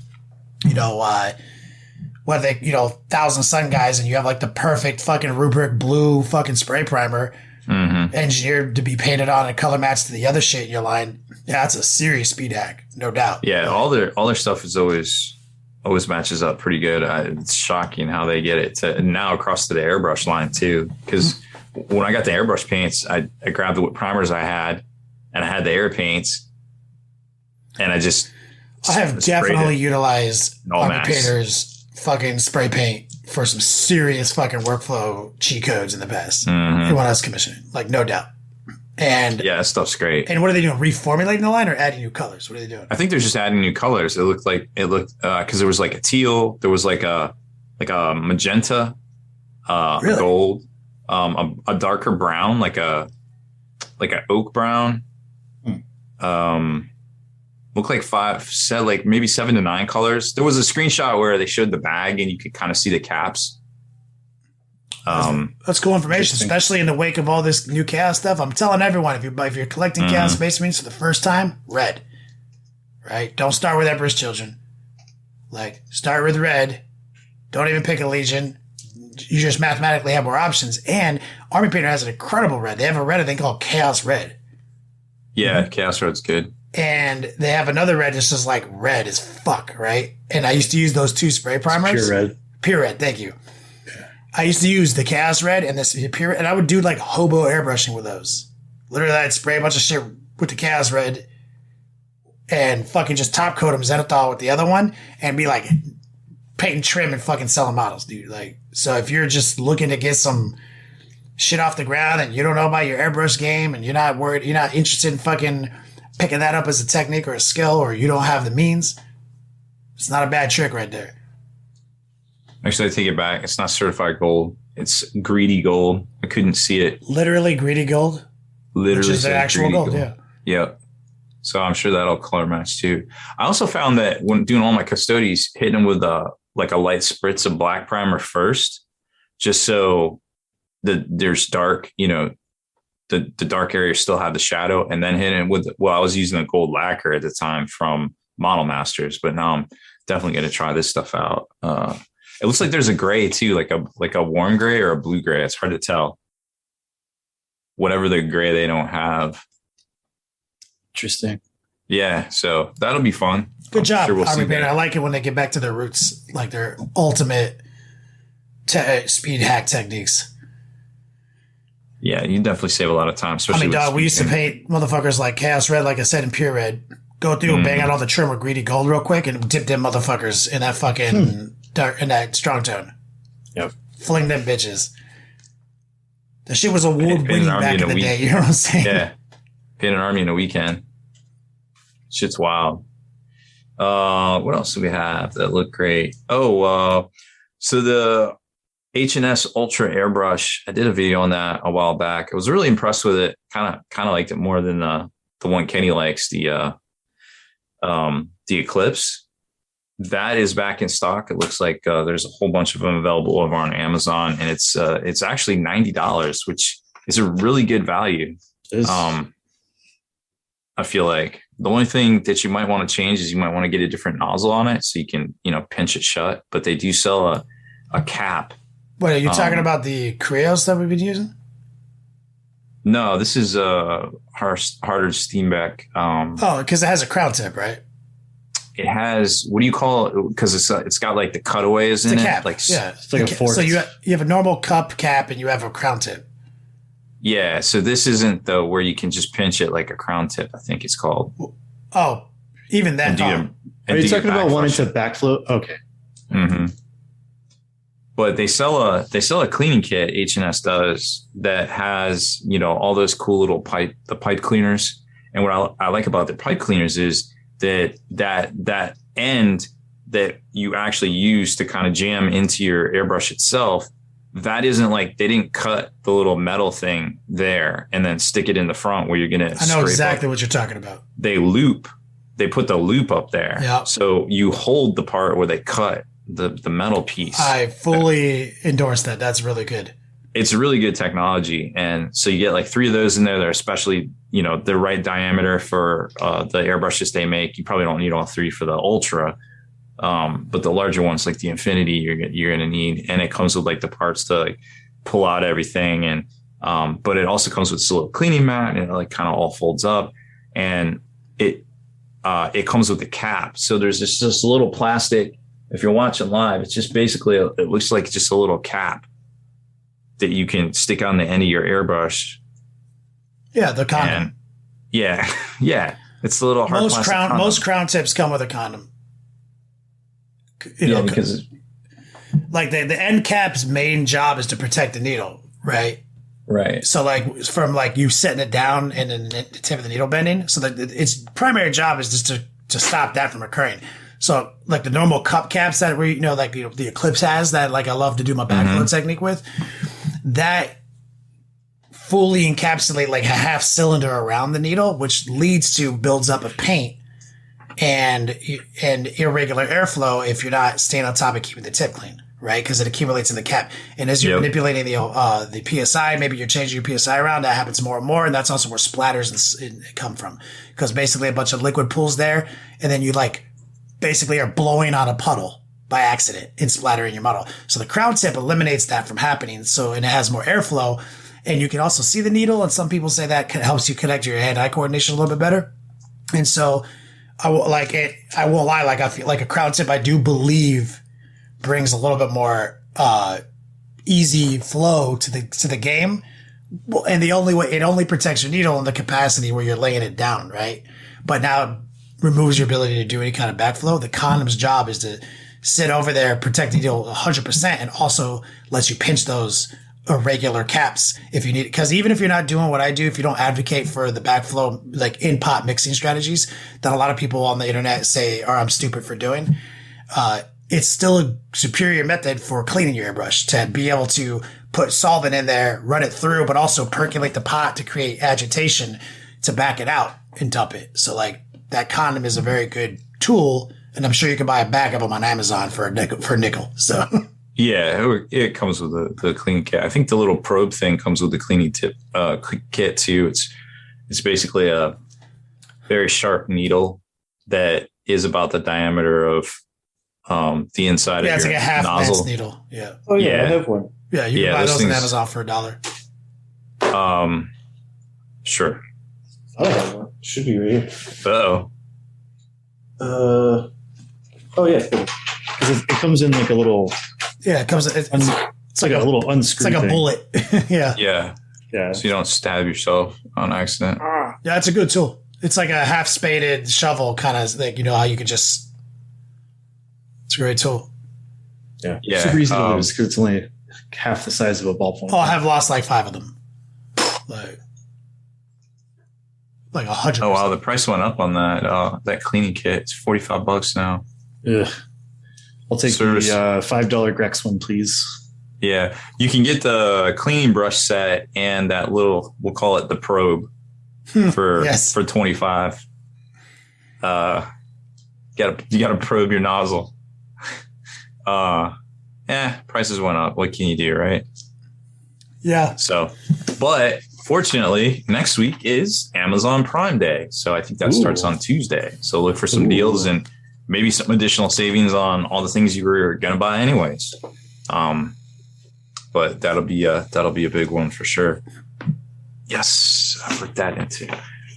whether 1,000 Sun guys and you have like the perfect fucking rubric blue fucking spray primer engineered to be painted on and color matched to the other shit in your line. Yeah, that's a serious speed hack, no doubt. Yeah, all their stuff is always matches up pretty good. It's shocking how they get it to now across to the airbrush line too. Because when I got the airbrush paints, I grabbed the primers I had, and I had the air paints, and I have definitely utilized Army Painter's fucking spray paint for some serious fucking workflow cheat codes in the past when I was commissioning, like no doubt. And yeah, that stuff's great. And what are they doing? Reformulating the line or adding new colors? What are they doing? I think they're just adding new colors. It looked because there was like a teal, there was like a magenta, really? Gold, a darker brown, like a oak brown. Looked like maybe 7 to 9 colors. There was a screenshot where they showed the bag and you could kind of see the caps. That's cool information, especially in the wake of all this new chaos stuff. I'm telling everyone, if you're collecting chaos space marines for the first time, red. Right? Don't start with Emperor's Children. Like, start with red. Don't even pick a Legion. You just mathematically have more options. And Army Painter has an incredible red. They have a red I think called Chaos Red. Yeah, Chaos Red's good. And they have another red that's just like red as fuck, right? And I used to use those 2 spray primers. Pure red. Pure red, thank you. I used to use the Chaos Red and this pure, and I would do like hobo airbrushing with those. Literally, I'd spray a bunch of shit with the Chaos Red and fucking just top coat them Zenithal with the other one and be like painting trim and fucking selling models, dude. Like, so if you're just looking to get some shit off the ground and you don't know about your airbrush game and you're not worried, you're not interested in fucking picking that up as a technique or a skill, or you don't have the means, it's not a bad trick right there. Actually, I take it back. It's not certified gold. It's greedy gold. I couldn't see it. Literally greedy gold? Literally. Which is the actual gold, yeah. Yep. So I'm sure that'll color match too. I also found that when doing all my custodies, hitting them with a light spritz of black primer first, just so there's dark, the dark areas still have the shadow, and then hitting it with, I was using a gold lacquer at the time from Model Masters, but now I'm definitely going to try this stuff out. It looks like there's a gray too, like a warm gray or a blue gray. It's hard to tell. Whatever the gray they don't have. Interesting. Yeah, so that'll be fun. Good job, sure Army Painter. I like it when they get back to their roots, like their ultimate speed hack techniques. Yeah, you definitely save a lot of time. I mean, dog, we used to paint motherfuckers like Chaos Red, like I said, in Pure Red. Go through and bang out all the trim with greedy gold real quick and dip them motherfuckers in that fucking dark, in that strong tone. Yep. Fling them bitches. The shit was award-winning back in the day. You know what I'm saying? Yeah. Paint an army in a weekend. Shit's wild. What else do we have that look great? So the H&S Ultra Airbrush, I did a video on that a while back. I was really impressed with it. Kind of liked it more than the one Kenny likes, the Eclipse. That is back in stock. It looks like there's a whole bunch of them available over on Amazon, and it's actually $90, which is a really good value. I feel like the only thing that you might want to change is you might want to get a different nozzle on it so you can, pinch it shut. But they do sell a cap. Wait, are you talking about the Creos that we've been using? No, this is harder Steenbeck. Because it has a crown tip, right? It has, what do you call it? Because it's got like the cutaways in it. Cap. Like, yeah, it's like a fork. So you have a normal cup cap and you have a crown tip. Yeah, so this isn't though where you can just pinch it like a crown tip, I think it's called. Oh, even that. Are you talking about wanting to backflow? Okay. Mm-hmm. But they sell a cleaning kit, H&S does, that has, all those cool little pipe cleaners. And what I like about the pipe cleaners is that end that you actually use to kind of jam into your airbrush itself, that isn't like, they didn't cut the little metal thing there and then stick it in the front where you're going to. I know exactly what you're talking about. They put the loop up there. Yeah. So you hold the part where they cut the metal piece. I fully endorse that. That's really good. It's really good technology. And so you get like 3 of those in there. They're especially, the right diameter for the airbrushes they make. You probably don't need all 3 for the Ultra. But the larger ones like the Infinity, you're going to need, and it comes with like the parts to like pull out everything. And, but it also comes with this little cleaning mat, and it like kind of all folds up, and it comes with the cap. So there's this little plastic, if you're watching live, it's just basically, it looks like just a little cap that you can stick on the end of your airbrush. Yeah. The condom. Yeah. It's a little hard. Most crown tips come with a condom. Because like the end cap's main job is to protect the needle, right? Right. So like from like you setting it down and then the tip of the needle bending, so that its primary job is just to stop that from occurring. So like the normal cup caps that we the Eclipse has, that like I love to do my backflow technique with, that fully encapsulate like a half cylinder around the needle, which leads to builds up of paint and irregular airflow if you're not staying on top of keeping the tip clean, right? Because it accumulates in the cap. And as you're manipulating the PSI, maybe you're changing your PSI around. That happens more and more, and that's also where splatters come from. Because basically a bunch of liquid pools there, and then you like basically are blowing on a puddle by accident and splattering your model. So the crown tip eliminates that from happening. So, and it has more airflow, and you can also see the needle. And some people say that helps you connect your hand-eye coordination a little bit better. And so I won't lie. Like I feel like a crown tip, I do believe brings a little bit more, easy flow to the game. And the only way it only protects your needle in the capacity where you're laying it down. Right. But now it removes your ability to do any kind of backflow. The condom's job is to sit over there, protect the needle 100%, and also lets you pinch those irregular caps if you need it. Because even if you're not doing what I do, if you don't advocate for the backflow, like in pot mixing strategies that a lot of people on the internet say, or I'm stupid for doing, it's still a superior method for cleaning your airbrush to be able to put solvent in there, run it through, but also percolate the pot to create agitation to back it out and dump it. So like that condom is a very good tool, and I'm sure you can buy a bag of them on Amazon for a nickel. So yeah, it comes with the cleaning kit. I think the little probe thing comes with the cleaning tip kit too. It's basically a very sharp needle that is about the diameter of the inside of your nozzle. Yeah, it's like a half nozzle needle. Yeah. Oh yeah, I have one. Yeah, you can buy those on Amazon for $1. Sure. I have one. Should be right here. Uh-oh. Oh yeah, because it comes in like a little. Yeah, it comes. It's like a little unscrew. It's like a bullet. Yeah. Yeah. So you don't stab yourself on accident. Yeah, it's a good tool. It's like a half spaded shovel kind of thing. You know how you could just. It's a great tool. Yeah. Super easy to use because it's only half the size of a ballpoint. Oh, I have lost like 5 of them. Like 100%. Oh wow, the price went up on that cleaning kit. It's $45 now. Ugh. I'll take the $5 Grex one, please. Yeah, you can get the cleaning brush set and that little, we'll call it the probe for $25. You gotta probe your nozzle. Prices went up. What can you do, right? Yeah. So, but fortunately, next week is Amazon Prime Day. So I think that starts on Tuesday. So look for some deals and maybe some additional savings on all the things you were going to buy anyways. But that'll be a big one for sure. Yes, I put that into.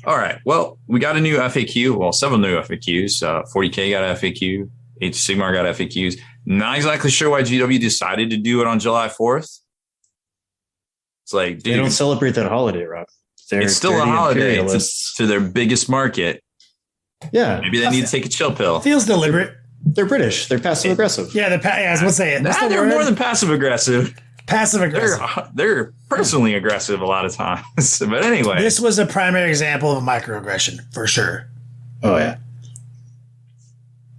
All right. Well, we got a new FAQ. Well, several new FAQs. 40K got an FAQ. Age of Sigmar got FAQs. Not exactly sure why GW decided to do it on July 4th. It's like, dude, they don't celebrate that holiday, Rob. It's still a holiday to their biggest market. Yeah. Maybe they need to take a chill pill. Feels deliberate. They're British. They're passive aggressive. Yeah, I was going to say it. They're more than passive aggressive. Passive aggressive. They're personally aggressive a lot of times. But anyway. This was a primary example of a microaggression, for sure. Oh, yeah.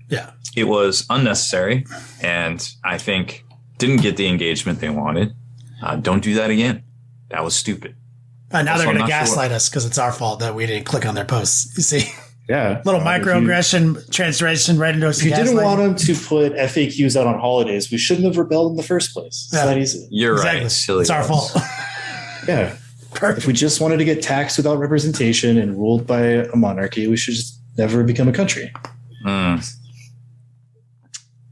Yeah. It was unnecessary, and I think didn't get the engagement they wanted. Don't do that again. That was stupid. Now they're going to gaslight us because it's our fault that we didn't click on their posts. You see? Yeah. Little microaggression, translation, right into If you didn't want them to put FAQs out on holidays, we shouldn't have rebelled in the first place. It's that easy. You're right. Silly. It's our fault. Yeah. Perfect. If we just wanted to get taxed without representation and ruled by a monarchy, we should just never become a country.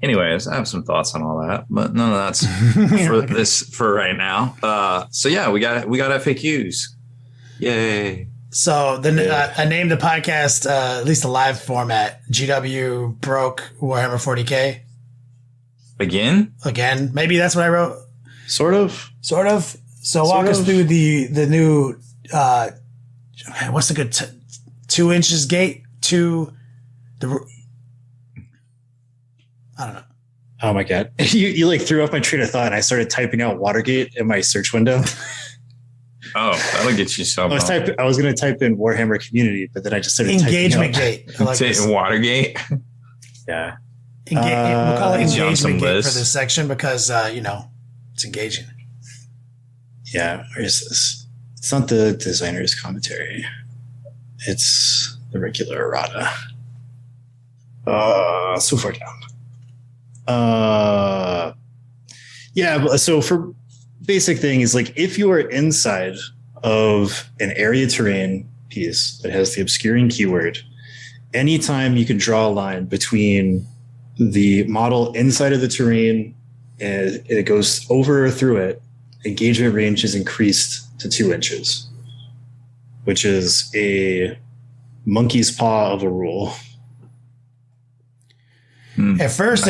Anyways, I have some thoughts on all that, but none of that's for right now. So yeah, we got FAQs. Yay. So I named the podcast, at least the live format, GW broke Warhammer 40k. Again? Maybe that's what I wrote. Sort of. So walk us through the new, what's the good 2 inches gate to the. I don't know. Oh my God. You like threw off my train of thought and I started typing out Watergate in my search window. Oh, that'll get you some. I was going to type in Warhammer community, but then I just started engagement gate. Like Watergate. Yeah. We'll call it engagement gate for this section because, it's engaging. Yeah. Where is this? It's not the designer's commentary. It's the regular errata. So far down. Yeah. So for basic thing is like if you are inside of an area terrain piece that has the obscuring keyword, anytime you can draw a line between the model inside of the terrain and it goes over or through it, engagement range is increased to 2 inches, which is a monkey's paw of a rule. At first,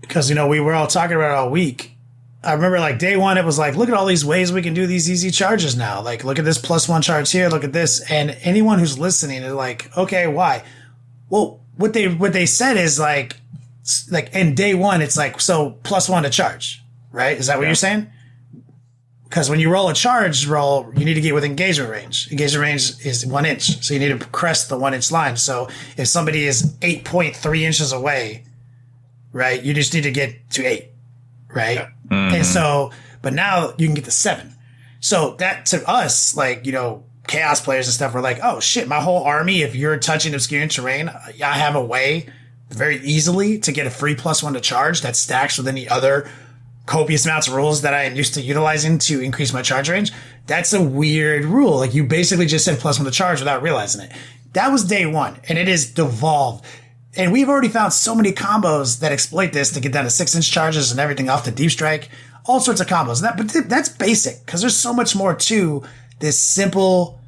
because, we were all talking about it all week, I remember like day one, it was like, look at all these ways we can do these easy charges now. Like, look at this +1 charge here. Look at this. And anyone who's listening is like, okay, why? Well, what they said is like in day one, it's like, so +1 to charge, right? Is that what you're saying? Because when you roll a charge roll, you need to get with engagement range. Engagement range is 1 inch. So you need to crest the 1 inch line. So if somebody is 8.3 inches away, right, you just need to get to 8, right? Yeah. Mm-hmm. And so, but now you can get to 7. So that to us, like, chaos players and stuff were like, oh shit, my whole army, if you're touching obscuring terrain, I have a way very easily to get a free +1 to charge that stacks with any other copious amounts of rules that I am used to utilizing to increase my charge range. That's a weird rule. Like, you basically just said +1 to charge without realizing it. That was day one, and it is devolved. And we've already found so many combos that exploit this to get down to 6-inch charges and everything off to deep strike, all sorts of combos. But that's basic, because there's so much more to this simple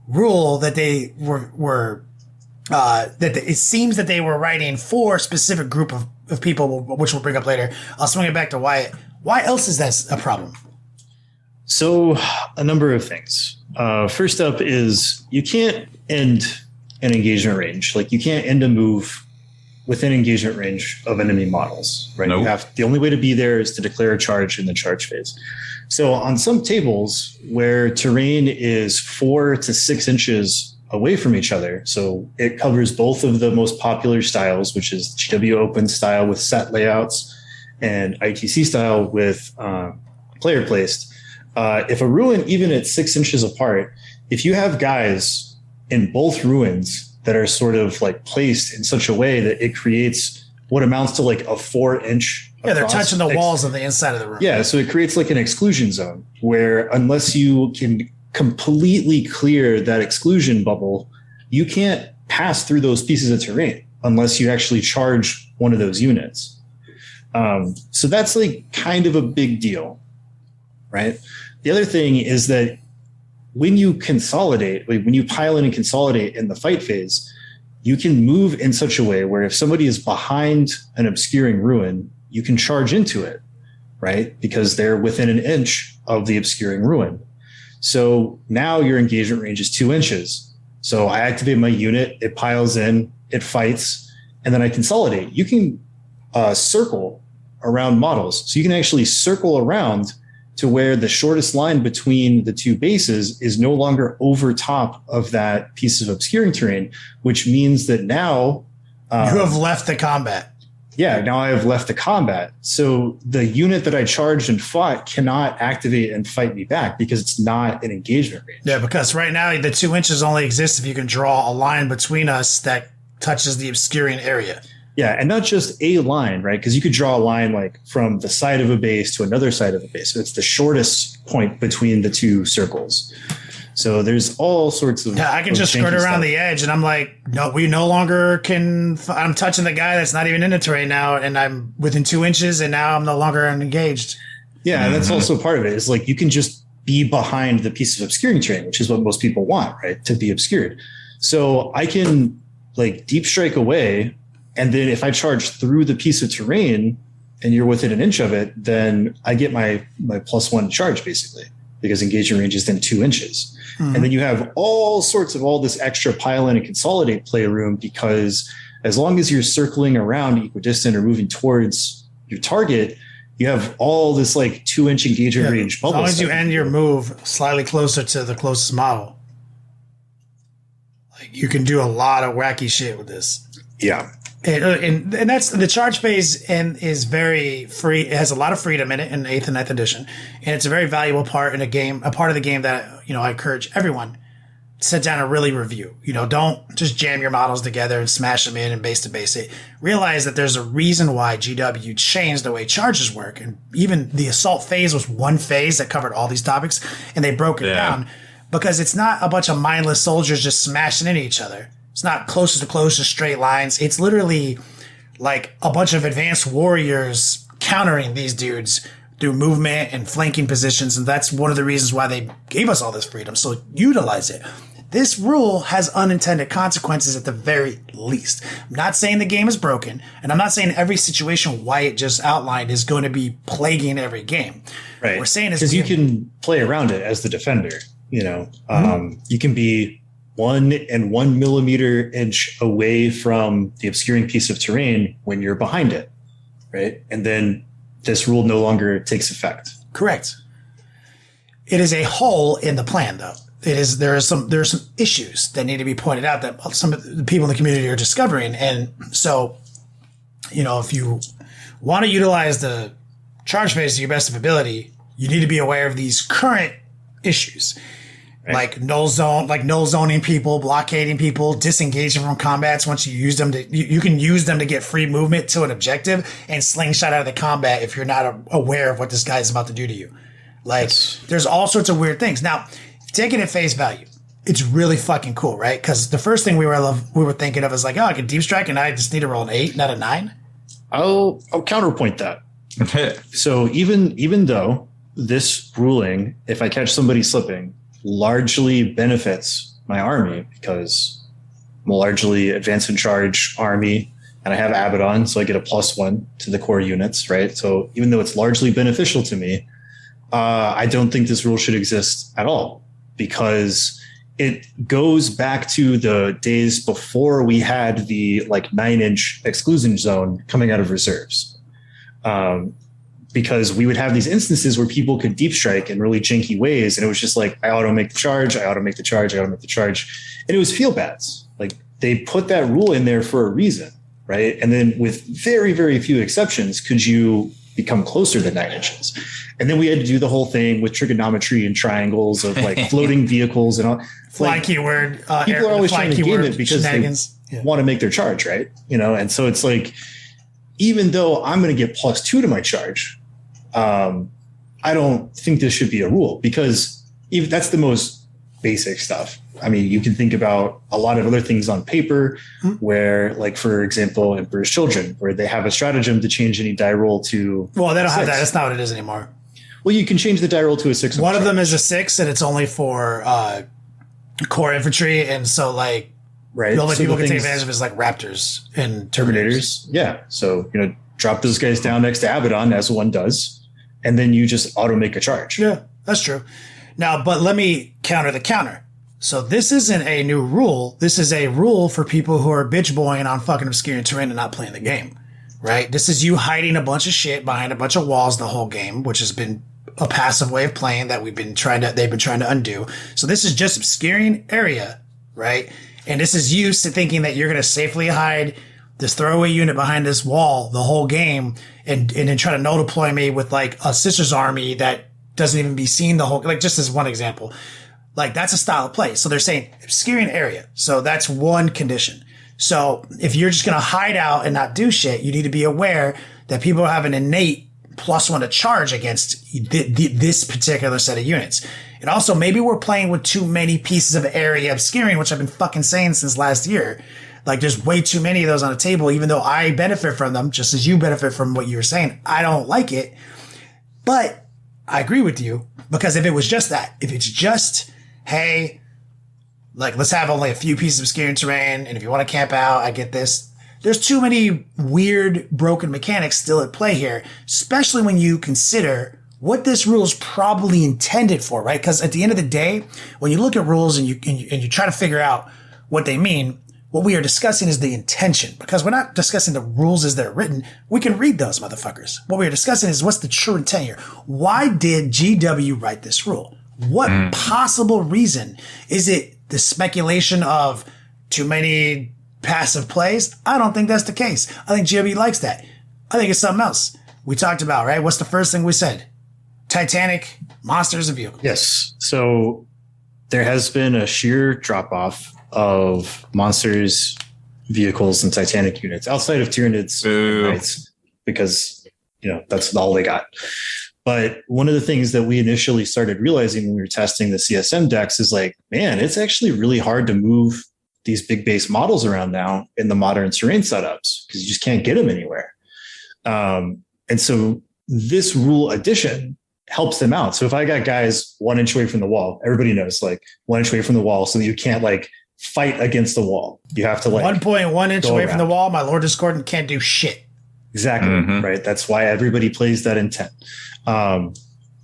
rule that they were it seems that they were writing for a specific group of people, which we'll bring up later. I'll swing it back to Wyatt. Why else is that a problem? So a number of things. First up is you can't end an engagement range. Like, you can't end a move within engagement range of enemy models, right? Nope. The only way to be there is to declare a charge in the charge phase. So on some tables where terrain is 4 to 6 inches away from each other, so it covers both of the most popular styles, which is GW Open style with set layouts and ITC style with player placed. If a ruin, even at 6 inches apart, if you have guys in both ruins that are sort of like placed in such a way that it creates what amounts to like a 4-inch. Yeah, they're touching the walls of the inside of the room. Yeah, so it creates like an exclusion zone where unless you can completely clear that exclusion bubble, you can't pass through those pieces of terrain unless you actually charge one of those units. So that's like kind of a big deal, right? The other thing is that when you consolidate, like when you pile in and consolidate in the fight phase, you can move in such a way where if somebody is behind an obscuring ruin, you can charge into it, right? Because they're within an inch of the obscuring ruin. So now your engagement range is 2 inches. So I activate my unit, it piles in, it fights, and then I consolidate. You can circle around models. So you can actually circle around to where the shortest line between the two bases is no longer over top of that piece of obscuring terrain, which means that now you have left the combat. Yeah, now I have left the combat. So the unit that I charged and fought cannot activate and fight me back because it's not an engagement range. Yeah, because right now the 2 inches only exists if you can draw a line between us that touches the obscuring area. Yeah, and not just a line, right? Because you could draw a line like from the side of a base to another side of a base. So it's the shortest point between the two circles. So there's all sorts of... Yeah, I can just skirt around the edge and I'm like, no, we no longer can... I'm touching the guy that's not even in the terrain now and I'm within 2 inches and now I'm no longer engaged. Yeah, and that's also part of it. Is like you can just be behind the piece of obscuring terrain, which is what most people want, right? To be obscured. So I can like deep strike away, and then if I charge through the piece of terrain and you're within an inch of it, then I get my +1 charge basically, because engagement range is then 2 inches. Mm-hmm. And then you have all this extra pile in and consolidate play room, because as long as you're circling around equidistant or moving towards your target, you have all this like 2-inch engagement range bubble. As long as you end your move slightly closer to the closest model, like you can do a lot of wacky shit with this. Yeah. And that's the charge phase, and is very free. It has a lot of freedom in it in 8th and 9th edition, and it's a very valuable part in a game, a part of the game that I encourage everyone sit down and really review. Don't just jam your models together and smash them in and base to base it. Realize that there's a reason why GW changed the way charges work. And even the assault phase was one phase that covered all these topics, and they broke it down because it's not a bunch of mindless soldiers just smashing into each other. It's not closest to closest straight lines. It's literally like a bunch of advanced warriors countering these dudes through movement and flanking positions. And that's one of the reasons why they gave us all this freedom. So utilize it. This rule has unintended consequences at the very least. I'm not saying the game is broken, and I'm not saying every situation Wyatt just outlined is going to be plaguing every game. Right. What we're saying is because you can play around it as the defender. You can be 1 and 1 millimeter inch away from the obscuring piece of terrain when you're behind it, right? And then this rule no longer takes effect. Correct. It is a hole in the plan, though. There are some issues that need to be pointed out that some of the people in the community are discovering. And so, if you want to utilize the charge phase to your best of ability, you need to be aware of these current issues. Right. Like null zoning people, blockading people, disengaging from combats. Once you use them you can use them to get free movement to an objective and slingshot out of the combat if you're not aware of what this guy is about to do to you. There's all sorts of weird things. Now, take it at face value. It's really fucking cool, right? Because the first thing we were thinking of is like, I can deep strike and I just need to roll an 8, not a 9. I'll counterpoint that. So even though this ruling, if I catch somebody slipping, largely benefits my army because I'm a largely advanced and charge army and I have Abaddon, so I get a +1 to the core units, right? So even though it's largely beneficial to me, I don't think this rule should exist at all because it goes back to the days before we had the 9-inch exclusion zone coming out of reserves. Because we would have these instances where people could deep strike in really janky ways. And it was just like, I auto make the charge, I auto make the charge, I auto make the charge. And it was feel bads. Like they put that rule in there for a reason, right? And then with very, very few exceptions, could you become closer than 9 inches? And then we had to do the whole thing with trigonometry and triangles of floating vehicles and all. Fly keyword. People are always trying to game it because they want to make their charge, right? And so it's like, even though I'm going to get +2 to my charge, I don't think this should be a rule because even that's the most basic stuff. I mean, you can think about a lot of other things on paper where, for example, Emperor's Children, where they have a stratagem to change any die roll to. Well, they don't have that. That's not what it is anymore. Well, you can change the die roll to a 6. One of them is a 6, and it's only for core infantry, and so right. The only people can take advantage of is Raptors and Terminators. Yeah. So drop those guys down next to Abaddon as one does. And then you just auto make a charge. Yeah, that's true. Now, but let me counter the counter. So this isn't a new rule. This is a rule for people who are bitch boying on fucking obscuring terrain and not playing the game, right? This is you hiding a bunch of shit behind a bunch of walls the whole game, which has been a passive way of playing that they've been trying to undo. So this is just obscuring area, right? And this is you thinking that you're going to safely hide this throwaway unit behind this wall the whole game and then try to no deploy me with a sister's army that doesn't even be seen the whole, just as one example. That's a style of play. So they're saying obscuring area. So that's one condition. So if you're just going to hide out and not do shit, you need to be aware that people have an innate +1 to charge against this particular set of units. And also maybe we're playing with too many pieces of area obscuring, which I've been fucking saying since last year. There's way too many of those on the table, even though I benefit from them, just as you benefit from what you were saying. I don't like it. But I agree with you, because if it was just that, if it's just, hey, let's have only a few pieces of obscuring terrain, and if you want to camp out, I get this. There's too many weird, broken mechanics still at play here, especially when you consider what this rule is probably intended for, right? Because at the end of the day, when you look at rules and you try to figure out what they mean, what we are discussing is the intention, because we're not discussing the rules as they're written. We can read those motherfuckers. What we are discussing is what's the true intent here. Why did GW write this rule? What possible reason? Is it the speculation of too many passive plays? I don't think that's the case. I think GW likes that. I think it's something else. We talked about, right? What's the first thing we said? Titanic, monsters, and vehicle. Yes. So there has been a sheer drop off of monsters, vehicles, and Titanic units outside of Tyranids and Knights, because that's all they got. But one of the things that we initially started realizing when we were testing the CSM decks is like, man, it's actually really hard to move these big base models around now in the modern terrain setups because you just can't get them anywhere. And so this rule addition helps them out. So if I got guys 1 inch away from the wall, everybody knows like 1 inch away from the wall, so that you can't like fight against the wall. You have to like 1.1 inch away from the wall. My Lord Discordant can't do shit. Exactly. Right. That's why everybody plays that intent.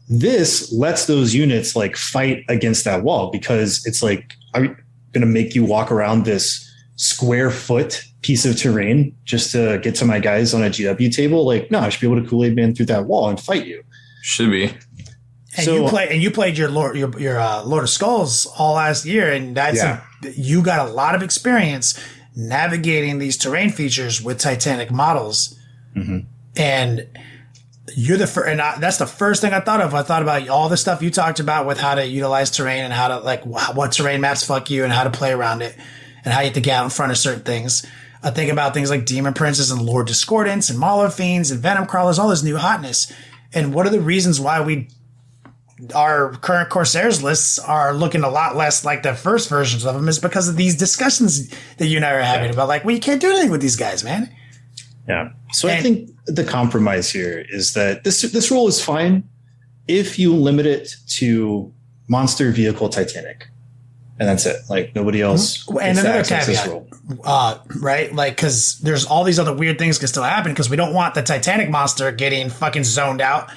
This lets those units like fight against that wall, because it's like, I'm going to make you walk around this square foot piece of terrain just to get to my guys on a GW table. Like, no, I should be able to Kool-Aid Man through that wall and fight you. Should be. And you played your Lord of Skulls all last year, and you got a lot of experience navigating these terrain features with Titanic models. And you're that's the first thing I thought of. I thought about all the stuff you talked about with how to utilize terrain and how to like what terrain maps fuck you and how to play around it and how you have to get out in front of certain things. I think about things like Demon Princes and Lord Discordants and Mauler Fiends and Venom Crawlers, all this new hotness. And what are the reasons why our current Corsairs lists are looking a lot less like the first versions of them is because of these discussions that you and I are having about like, well, you can't do anything with these guys, man. Yeah. So I think the compromise here is that this rule is fine if you limit it to monster vehicle Titanic. And that's it. Like nobody else. And another caveat, right? Like, because there's all these other weird things can still happen because we don't want the Titanic monster getting fucking zoned out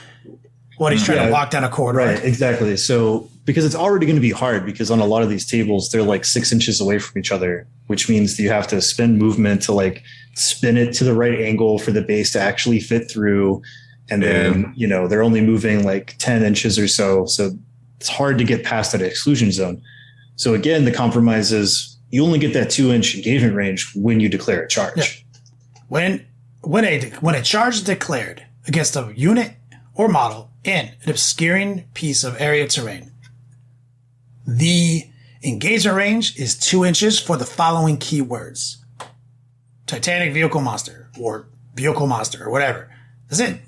when he's trying to walk down a corridor. Right, exactly. So because it's already going to be hard because on a lot of these tables, they're like 6 inches away from each other, which means you have to spend movement to like spin it to the right angle for the base to actually fit through. And then, they're only moving like 10 inches or so. So it's hard to get past that exclusion zone. So again, the compromise is you only get that 2-inch engagement range when you declare a charge. Yeah. When a charge is declared against a unit or model in an obscuring piece of area terrain, the engagement range is 2 inches for the following keywords: Titanic vehicle monster or vehicle monster or whatever. That's it.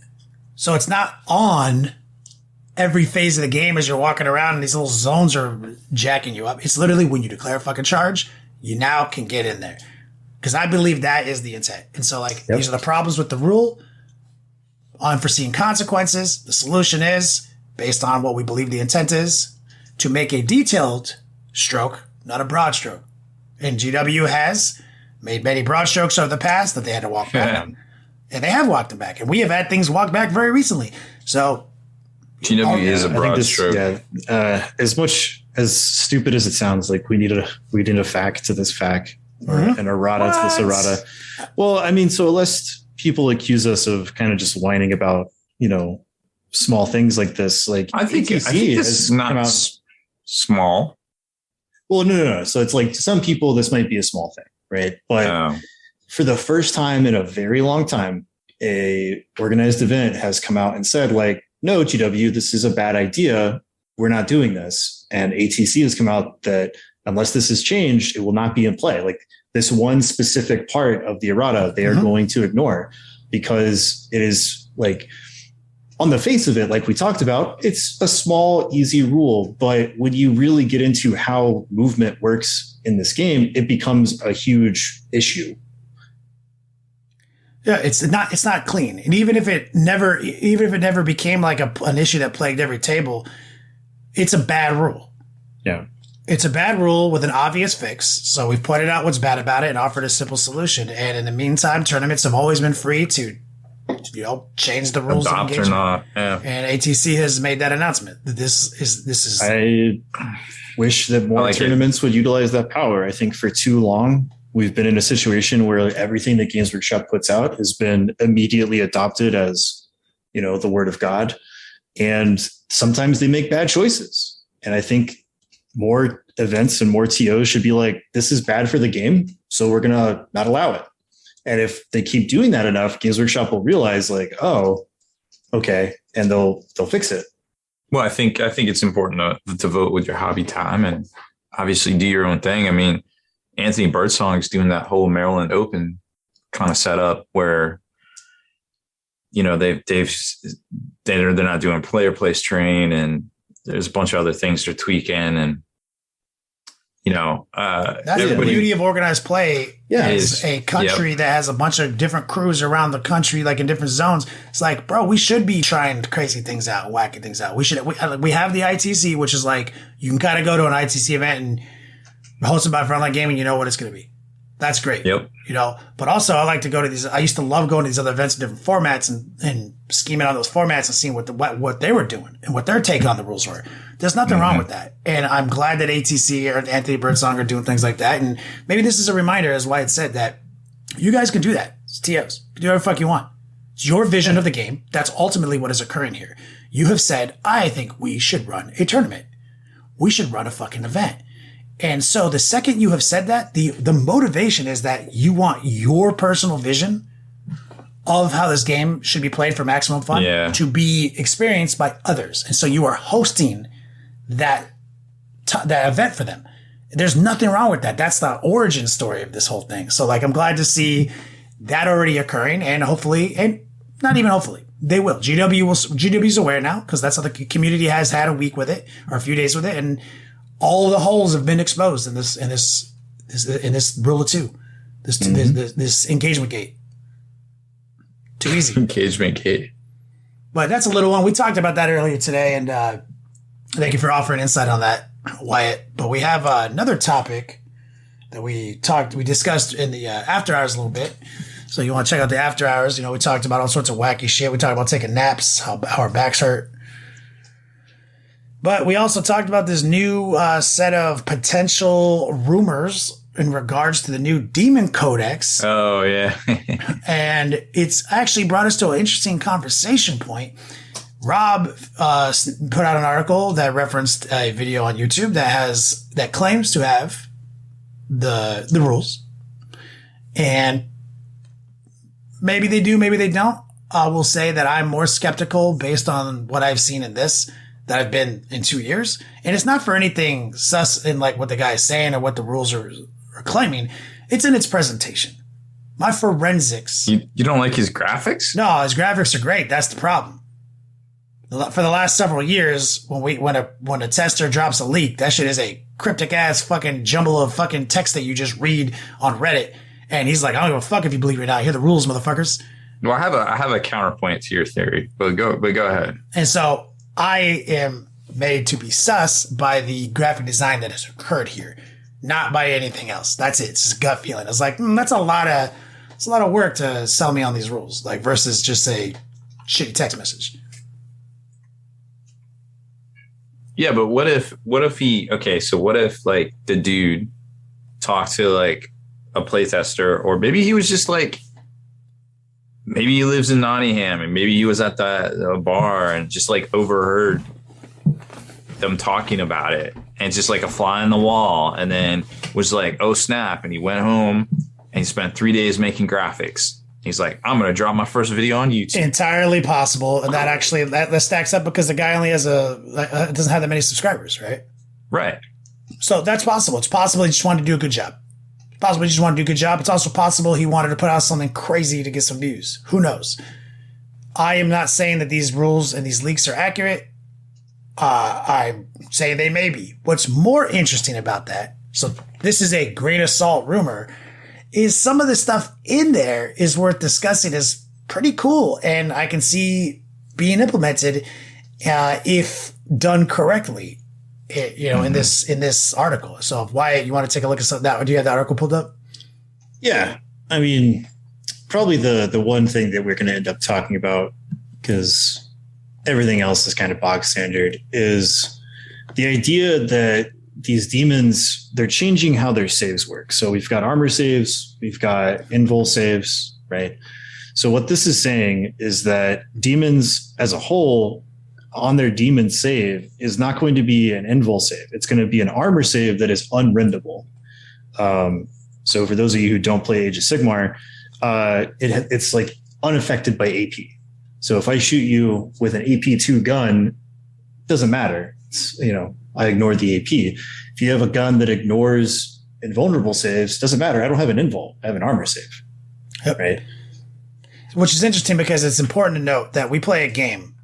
So it's not on every phase of the game as you're walking around and these little zones are jacking you up. It's literally when you declare a fucking charge, you now can get in there. Because I believe that is the intent. And so these are the problems with the rule. Unforeseen consequences. The solution is, based on what we believe the intent is, to make a detailed stroke, not a broad stroke. And GW has made many broad strokes over the past that they had to walk back on. And they have walked them back. And we have had things walked back very recently. So GW is a broad stroke. Yeah, as much as stupid as it sounds, like we need a fact to this fact or an errata to this errata. Well, I mean, so lest people accuse us of kind of just whining about small things like this, like I think this is not small. Well, no. So it's like to some people this might be a small thing, right? But for the first time in a very long time, a organized event has come out and said like, no, GW, this is a bad idea. We're not doing this. And ATC has come out that unless this is changed, it will not be in play. Like this one specific part of the errata, they are going to ignore because it is like on the face of it, like we talked about, it's a small, easy rule. But when you really get into how movement works in this game, it becomes a huge issue. Yeah, it's not clean. And even if it never became like an issue that plagued every table, it's a bad rule. Yeah. It's a bad rule with an obvious fix. So we've pointed out what's bad about it and offered a simple solution. And in the meantime, tournaments have always been free to, change the rules adopt of engagement. Or not. Yeah. And ATC has made that announcement. This is. I wish that more tournaments would utilize that power. I think for too long, we've been in a situation where everything that Games Workshop puts out has been immediately adopted as, the word of God. And sometimes they make bad choices. And I think more events and more TOs should be like, this is bad for the game, so we're going to not allow it. And if they keep doing that enough, Games Workshop will realize like, oh, okay. And they'll fix it. Well, I think it's important to vote with your hobby time and obviously do your own thing. I mean, Anthony Birdsong's doing that whole Maryland Open kind of setup where, you know, they're not doing player place train, and there's a bunch of other things they're tweaking, and you know, that's the beauty of organized play. Yeah, is a country that has a bunch of different crews around the country, like in different zones. It's like, bro, we should be trying crazy things out, whacking things out. We have the ITC, which is like you can kind of go to an ITC event and hosted by Frontline Gaming. You know what it's going to be. That's great. Yep. You know, but also I like to go to these. I used to love going to these other events in different formats and scheming on those formats and seeing what they were doing and what their take on the rules were. There's nothing wrong with that. And I'm glad that ATC or Anthony Birdsong are doing things like that. And maybe this is a reminder, as Wyatt said, that you guys can do that. It's TOs. You can do whatever the fuck you want. It's your vision of the game. That's ultimately what is occurring here. You have said, I think we should run a tournament. We should run a fucking event. And so the second you have said that, the motivation is that you want your personal vision of how this game should be played for maximum fun to be experienced by others. And so you are hosting that event for them. There's nothing wrong with that. That's the origin story of this whole thing. So like, I'm glad to see that already occurring, and hopefully, and not even hopefully, they will. GW's aware now, because that's how the community has had a week with it or a few days with it, and all the holes have been exposed in this rule of two, this engagement gate. Too easy. Engagement gate. But that's a little one. We talked about that earlier today, and thank you for offering insight on that, Wyatt. But we have another topic that we discussed in the after hours a little bit. So you want to check out the after hours? You know, we talked about all sorts of wacky shit. We talked about taking naps, how our backs hurt. But we also talked about this new set of potential rumors in regards to the new Demon Codex. Oh, yeah. And it's actually brought us to an interesting conversation point. Rob put out an article that referenced a video on YouTube that claims to have the rules. And maybe they do, maybe they don't. I will say that I'm more skeptical based on what I've seen in this that I've been in 2 years. And it's not for anything sus in like what the guy is saying or what the rules are claiming. It's in its presentation. My forensics. You don't like his graphics? No, his graphics are great. That's the problem. For the last several years, when a tester drops a leak, that shit is a cryptic ass fucking jumble of fucking text that you just read on Reddit. And he's like, I don't give a fuck if you believe it or not. Here are the rules, motherfuckers. Well, I have a counterpoint to your theory, but go ahead. And so I am made to be sus by the graphic design that has occurred here, not by anything else. That's it. It's just gut feeling. It's like, that's a lot of work to sell me on these rules, like versus just a shitty text message. Yeah, but what if like the dude talked to like a playtester, or maybe he was just like, maybe he lives in Nottingham and maybe he was at the bar and just like overheard them talking about it, and just like a fly on the wall, and then was like, oh snap, and he went home and he spent 3 days making graphics. He's like, I'm going to drop my first video on YouTube. Entirely possible. And that actually, that stacks up because the guy only has doesn't have that many subscribers, right? Right. So that's possible. It's possible he just wanted to do a good job. It's possible he just wanted to do a good job. It's also possible he wanted to put out something crazy to get some views. Who knows? I am not saying that these rules and these leaks are accurate. I'm saying they may be. What's more interesting about that, so this is a grain of salt rumor, is some of the stuff in there is worth discussing, is pretty cool. And I can see being implemented if done correctly, in this article. So if Wyatt, you want to take a look at some of that, or do you have the article pulled up? Yeah. I mean, probably the one thing that we're going to end up talking about, because everything else is kind of bog standard, is the idea that these demons, they're changing how their saves work. So we've got armor saves, we've got invul saves, right? So what this is saying is that demons as a whole on their demon save is not going to be an invul save. It's going to be an armor save that is unrendable. So for those of you who don't play Age of Sigmar, it's like unaffected by AP. So if I shoot you with an AP2 gun, doesn't matter. I ignored the AP. If you have a gun that ignores invulnerable saves, doesn't matter. I don't have an invul. I have an armor save. Yep. Right. Which is interesting because it's important to note that we play a game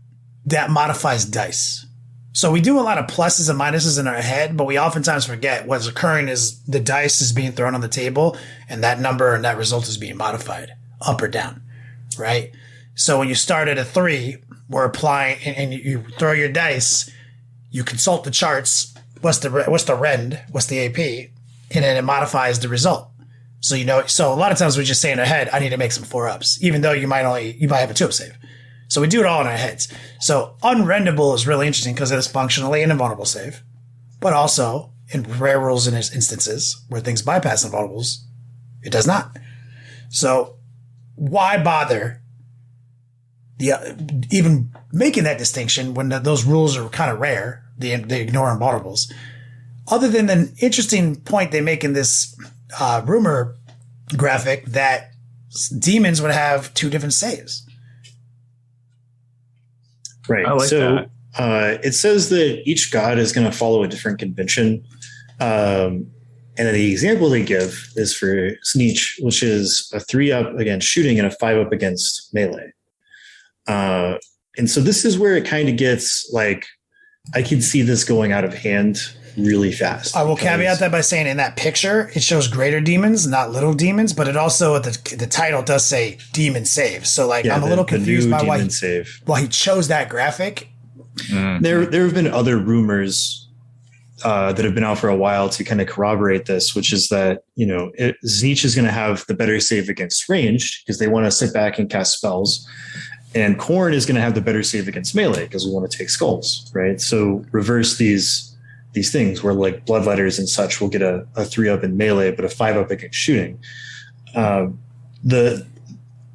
that modifies dice. So we do a lot of pluses and minuses in our head, but we oftentimes forget what's occurring is the dice is being thrown on the table and that number and that result is being modified up or down, right? So when you start at a 3, we're applying and you throw your dice, you consult the charts, what's the rend, what's the AP, and then it modifies the result. So so a lot of times we just say in our head, I need to make some 4-ups, even though you might have a 2-up save. So we do it all in our heads. So unrendable is really interesting because it is functionally an invulnerable save, but also in rare rules and instances where things bypass invulnerables, it does not. So why bother even making that distinction when those rules are kind of rare? They ignore invulnerables. Other than an interesting point they make in this rumor graphic that demons would have 2 different saves. Right. I like so it says that each god is going to follow a different convention. And then the example they give is for Sneech, which is a 3-up against shooting and a 5-up against melee. And so this is where it kind of gets like, I can see this going out of hand really fast. I will caveat that by saying in that picture, it shows greater demons, not little demons, but it also, the title does say demon save. So I'm a little confused by why he chose that graphic. There have been other rumors that have been out for a while to kind of corroborate this, which is that, Sneech is going to have the better save against ranged because they want to sit back and cast spells. And Khorne is going to have the better save against melee because we want to take skulls, right? So reverse these things where like bloodletters and such will get a 3-up in melee, but a 5-up against shooting. The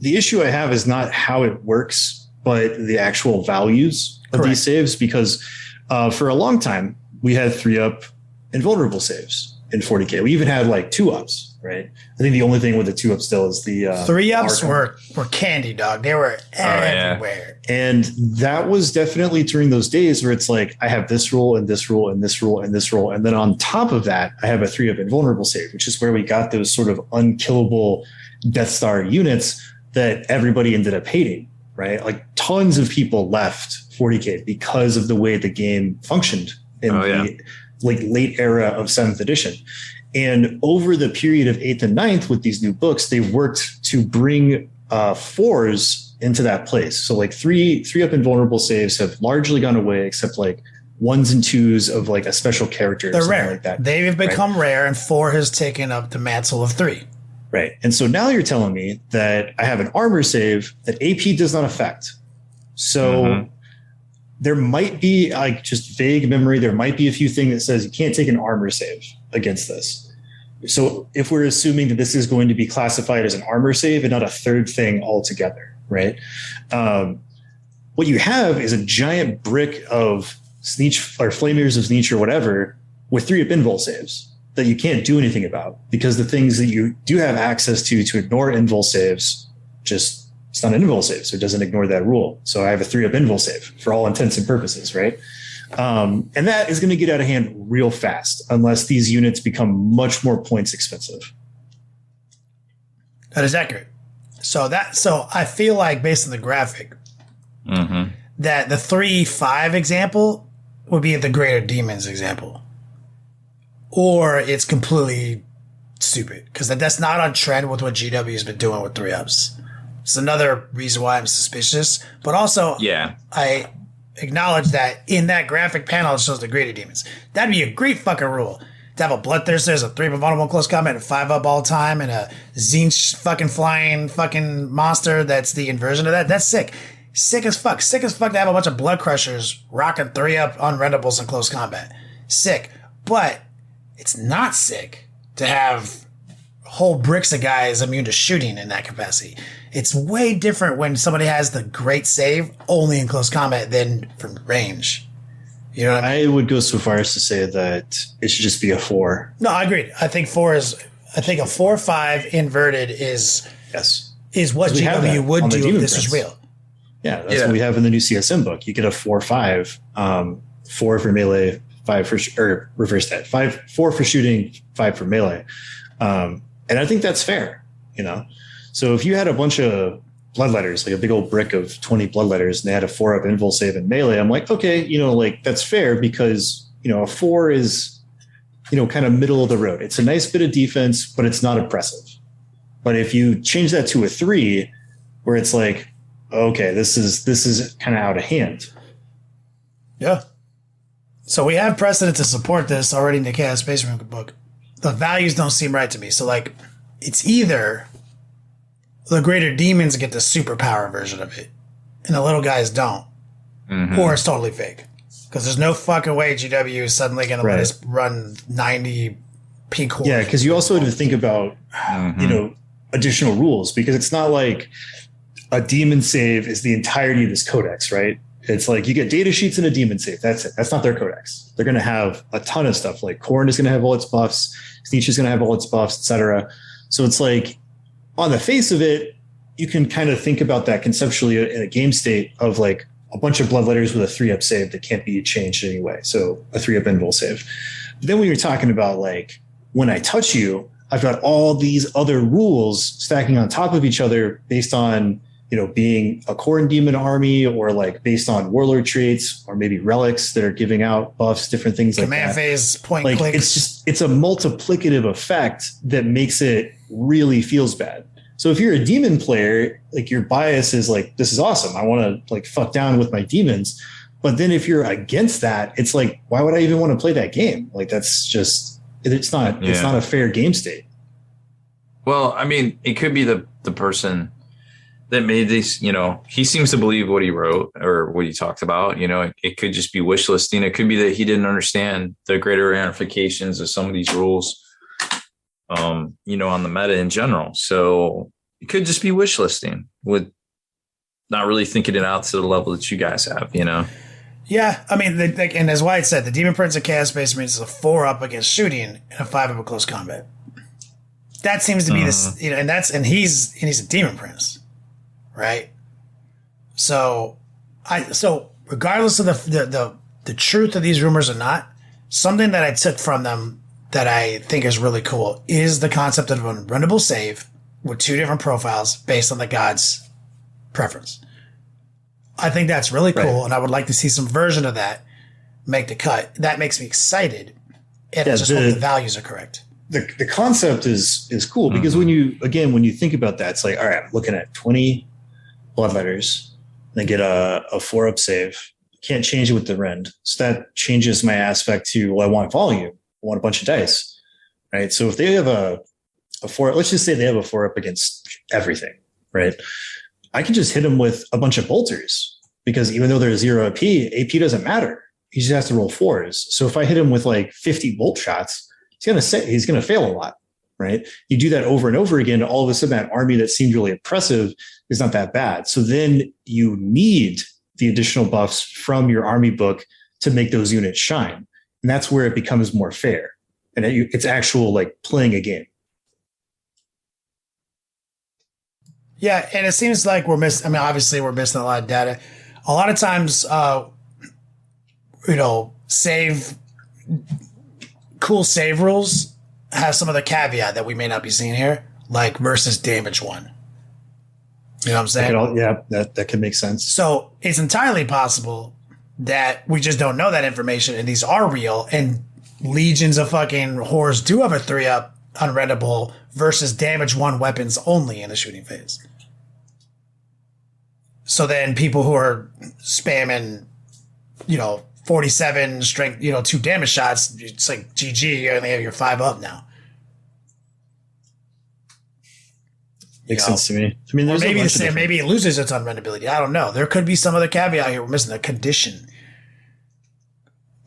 issue I have is not how it works, but the actual values of these saves, because for a long time we had 3-up invulnerable saves in 40k. We even had like 2-ups, right? I think the only thing with the 2-up still is the 3-ups were candy, dog. They were everywhere. Yeah. And that was definitely during those days where it's like, I have this rule and this rule and this rule and this rule. And then on top of that, I have a 3-up invulnerable save, which is where we got those sort of unkillable Death Star units that everybody ended up hating, right? Like tons of people left 40k because of the way the game functioned in the late era of 7th edition. And over the period of 8th and 9th with these new books, they worked to bring 4s into that place. So like 3-up invulnerable saves have largely gone away, except like 1s and 2s of like a special character. They're rare. Like that. They've become rare, and 4 has taken up the mantle of 3. Right. And so now you're telling me that I have an armor save that AP does not affect. So there might be like just vague memory. There might be a few things that says you can't take an armor save against this. So if we're assuming that this is going to be classified as an armor save and not a third thing altogether, right? What you have is a giant brick of Sneech or Flameers of Sneech or whatever with 3-up invul saves that you can't do anything about, because the things that you do have access to ignore invul saves, it's not an invul save, so it doesn't ignore that rule. So I have a 3-up invul save for all intents and purposes, right? And that is going to get out of hand real fast unless these units become much more points expensive. That is accurate. So I feel like based on the graphic, that the 3-5 example would be the greater demons example. Or it's completely stupid because that's not on trend with what GW has been doing with 3-ups. It's another reason why I'm suspicious. But also, I acknowledge that in that graphic panel, it shows the greater demons. That'd be a great fucking rule. To have a Bloodthirster as a 3-up vulnerable close combat and 5-up all time, and a Zinch fucking flying fucking monster that's the inversion of that. That's sick. Sick as fuck. Sick as fuck to have a bunch of Blood Crushers rocking 3-up unrendables in close combat. Sick. But it's not sick to have whole bricks of guys immune to shooting in that capacity. It's way different when somebody has the great save only in close combat than from range. You know what I mean? I would go so far as to say that it should just be a 4. No, I agree. I think a 4-5 inverted is what GW would do if this was real. Yeah, that's what we have in the new CSM book. You get a 4-5. 4 for melee, 5 for or reverse that 4 for shooting, 5 for melee, and I think that's fair. So if you had a bunch of bloodletters, like a big old brick of 20 bloodletters, and they had a 4-up invul save in melee, I'm like, okay, like that's fair because a 4 is kind of middle of the road. It's a nice bit of defense, but it's not oppressive. But if you change that to a 3, where it's like, okay, this is kind of out of hand. Yeah. So we have precedent to support this already in the Chaos Space Marine book. The values don't seem right to me. So like, it's either the greater demons get the superpower version of it, and the little guys don't, or it's totally fake. Because there's no fucking way GW is suddenly going to let us run 90 peak hordes. Yeah, because you also have to think about, additional rules, because it's not like a demon save is the entirety of this codex, right? It's like you get data sheets and a demon save. That's it. That's not their codex. They're going to have a ton of stuff. Like Khorne is going to have all its buffs. Sneech is going to have all its buffs, etc. So it's like, on the face of it, you can kind of think about that conceptually in a game state of like a bunch of bloodletters with a 3-up save that can't be changed anyway. So a 3-up invul save. But then when you're talking about like, when I touch you, I've got all these other rules stacking on top of each other based on, being a Khorne demon army, or like based on warlord traits, or maybe relics that are giving out buffs, different things like that. Command phase, point like clicks. It's a multiplicative effect that makes it really feels bad. So if you're a demon player, like your bias is like, this is awesome. I want to like fuck down with my demons. But then if you're against that, it's like, why would I even want to play that game? Like that's just, it's not a fair game state. Well, I mean, it could be the person that made this, he seems to believe what he wrote or what he talked about. It could just be wish listing. It could be that he didn't understand the greater ramifications of some of these rules, on the meta in general. So it could just be wish listing with not really thinking it out to the level that you guys have, Yeah, I mean, and as Wyatt said, the Demon Prince of Chaos Space Marines is a 4-up against shooting and a 5-up at close combat. That seems to be this, and he's a Demon Prince, right? So regardless of the truth of these rumors or not, something that I took from them that I think is really cool is the concept of an unrunnable save with 2 different profiles based on the god's preference. I think that's really cool, and I would like to see some version of that make the cut. That makes me excited, and I just hope the values are correct. The concept is cool because when you think about that, it's like, all right, I'm looking at 20 bloodletters, and I get a 4-up save. Can't change it with the rend, so that changes my aspect to, well, I want volume. I want a bunch of dice, right? So if they have a 4, let's just say they have a 4-up against everything, right? I can just hit them with a bunch of bolters because even though they're 0 AP doesn't matter. He just has to roll 4s. So if I hit him with like 50 bolt shots, he's going to fail a lot, right? You do that over and over again. All of a sudden, that army that seemed really oppressive is not that bad. So then you need the additional buffs from your army book to make those units shine. And that's where it becomes more fair. And it's actual like playing a game. Yeah, and it seems like obviously we're missing a lot of data. A lot of times, cool save rules have some of the caveat that we may not be seeing here, like versus damage 1. You know what I'm saying? That can make sense. So it's entirely possible that we just don't know that information, and these are real, and legions of fucking whores do have a 3-up unreadable versus damage 1 weapons only in the shooting phase. So then people who are spamming, 47 strength, 2 damage shots, it's like GG, you only have your 5-up now. Makes sense to me. I mean, there's maybe it loses its unreadability. I don't know. There could be some other caveat here we're missing, a condition.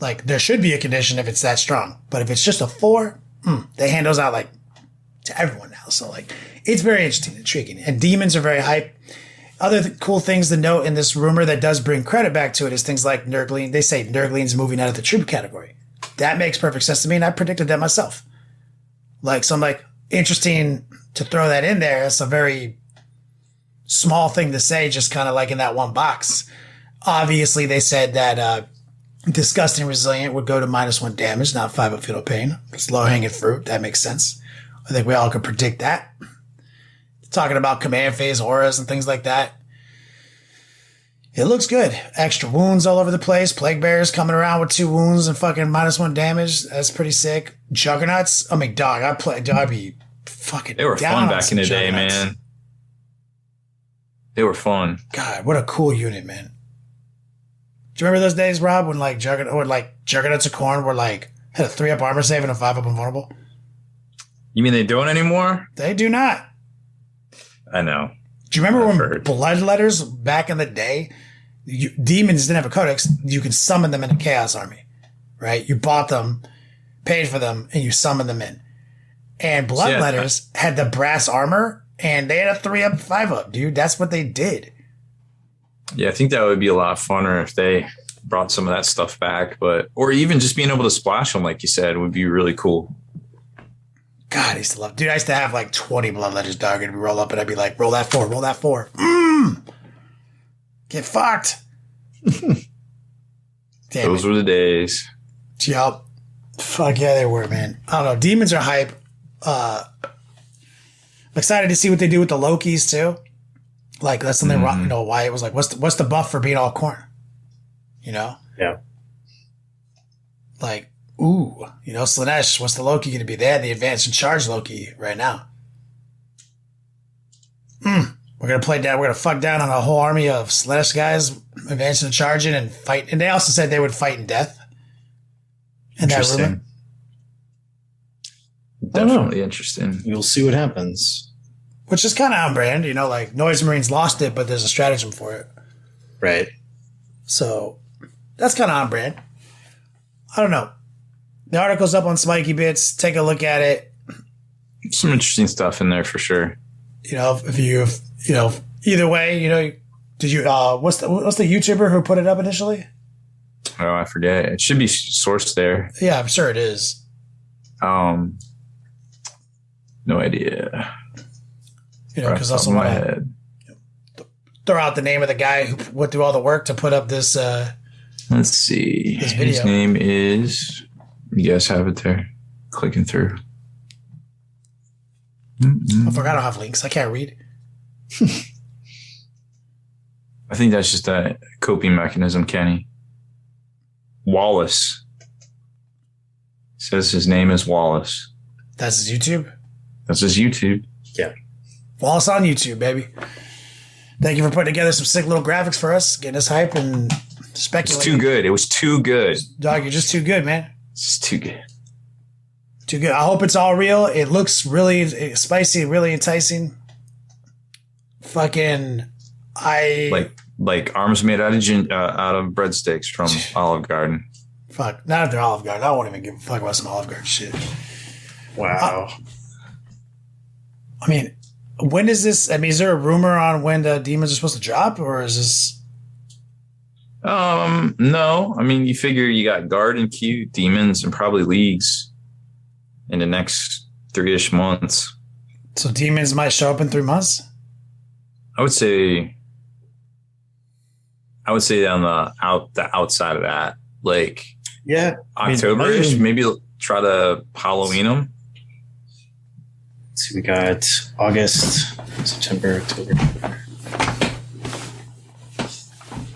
Like, there should be a condition if it's that strong. But if it's just a 4, they hand those out, like, to everyone now. So, like, it's very interesting, intriguing. And demons are very hype. Other cool things to note in this rumor that does bring credit back to it is things like Nurgling. They say Nurgling's moving out of the troop category. That makes perfect sense to me, and I predicted that myself. So I'm like, interesting to throw that in there. It's a very small thing to say, just kind of like in that one box. Obviously, they said that Disgusting Resilient would go to -1 damage, not 5 up Fatal Pain. It's low-hanging fruit. That makes sense. I think we all could predict that. Talking about command phase auras and things like that. It looks good. Extra wounds all over the place. Plague Bears coming around with 2 wounds and fucking -1 damage. That's pretty sick. Juggernauts. I mean, dog, I'd be fucking They were down fun back in the day, Juggernauts. man. They were fun. God, what a cool unit, man. Do you remember those days, Rob, when Juggernauts of Khorne were like had a 3-up armor save and a 5-up invulnerable? You mean they don't anymore? They do not. I know. Do you remember I've when heard. Bloodletters back in the day, demons didn't have a codex, you could summon them in a Chaos Army, right? You bought them, paid for them, and you summoned them in. And Bloodletters had the brass armor, and they had a 3-up, 5-up, dude. That's what they did. Yeah, I think that would be a lot funner if they brought some of that stuff back, or even just being able to splash them, like you said, would be really cool. God, I used to love. Dude, I used to have like 20 Bloodletters, dog, and we'd roll up, and I'd be like, roll that 4. Get fucked. Damn Those were the days. Yup. Fuck yeah, they were, man. I don't know. Demons are hype. I'm excited to see what they do with the Lokis too. Like that's something Wyatt was like, what's the buff for being all corn? You know? Yeah. Like, ooh, Slanesh, what's the Loki gonna be? They had the advanced and charge Loki right now. We're gonna play down. We're gonna fuck down on a whole army of Slanesh guys, advancing and charging and fight. And they also said they would fight in death. In that rumor. Definitely interesting. We'll see what happens. Which is kind of on brand, like Noise Marines lost it, but there's a stratagem for it. Right. So that's kind of on brand. I don't know. The article's up on Spiky Bits. Take a look at it. Some interesting stuff in there for sure. If you either way, did you, what's the YouTuber who put it up initially? Oh, I forget. It should be sourced there. Yeah, I'm sure it is. No idea. Because I also want to throw out the name of the guy who went through all the work to put up this. Let's see. This video. His name is. You guys have it there. Clicking through. I forgot I don't have links. I can't read. I think that's just a coping mechanism, Kenny. Wallace. Says his name is Wallace. That's his YouTube? That's his YouTube. Yeah. Wallace on YouTube, baby. Thank you for putting together some sick little graphics for us, getting us hype and speculating. It's too good. It was too good. Dog, you're just too good, man. It's just too good. Too good. I hope it's all real. It looks really spicy, really enticing. Fucking, like arms made out of breadsticks from Olive Garden. Fuck, not if they're Olive Garden. I won't even give a fuck about some Olive Garden shit. Wow. I mean, when is this? I mean, is there a rumor on when the demons are supposed to drop, or is this? No. I mean, you figure you got guard and queue, demons, and probably leagues in the next 3-ish months. So demons might show up in 3 months? I would say on the outside of that, like October-ish, maybe try to Halloween them. Let's see, we got August, September, October.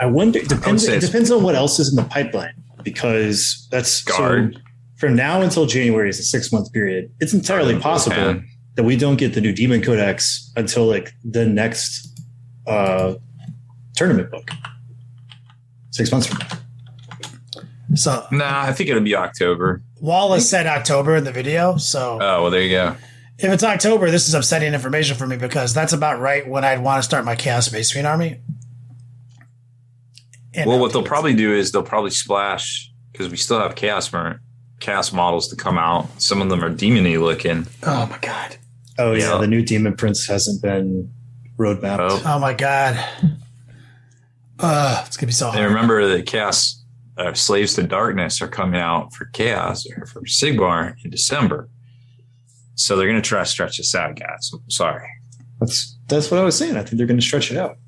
I wonder. It depends on what else is in the pipeline, because that's guard. So from now until January is a 6-month period. It's entirely possible that we don't get the new Demon Codex until like the next tournament book. 6 months from now. So I think it'll be October. Wallace said October in the video. So well, there you go. If it's October, this is upsetting information for me, because that's about right when I'd want to start my Chaos Space Marine army. And what they'll probably do is they'll probably splash, because we still have chaos models to come out. Some of them are demon-y looking. Oh my god. Oh yeah, the new Demon Prince hasn't been roadmapped. Oh my god. It's gonna be so hard. And remember the chaos Slaves to Darkness are coming out for chaos or for Sigmar in December. So they're going to try to stretch this out, guys. I'm sorry. That's what I was saying. I think they're going to stretch it out.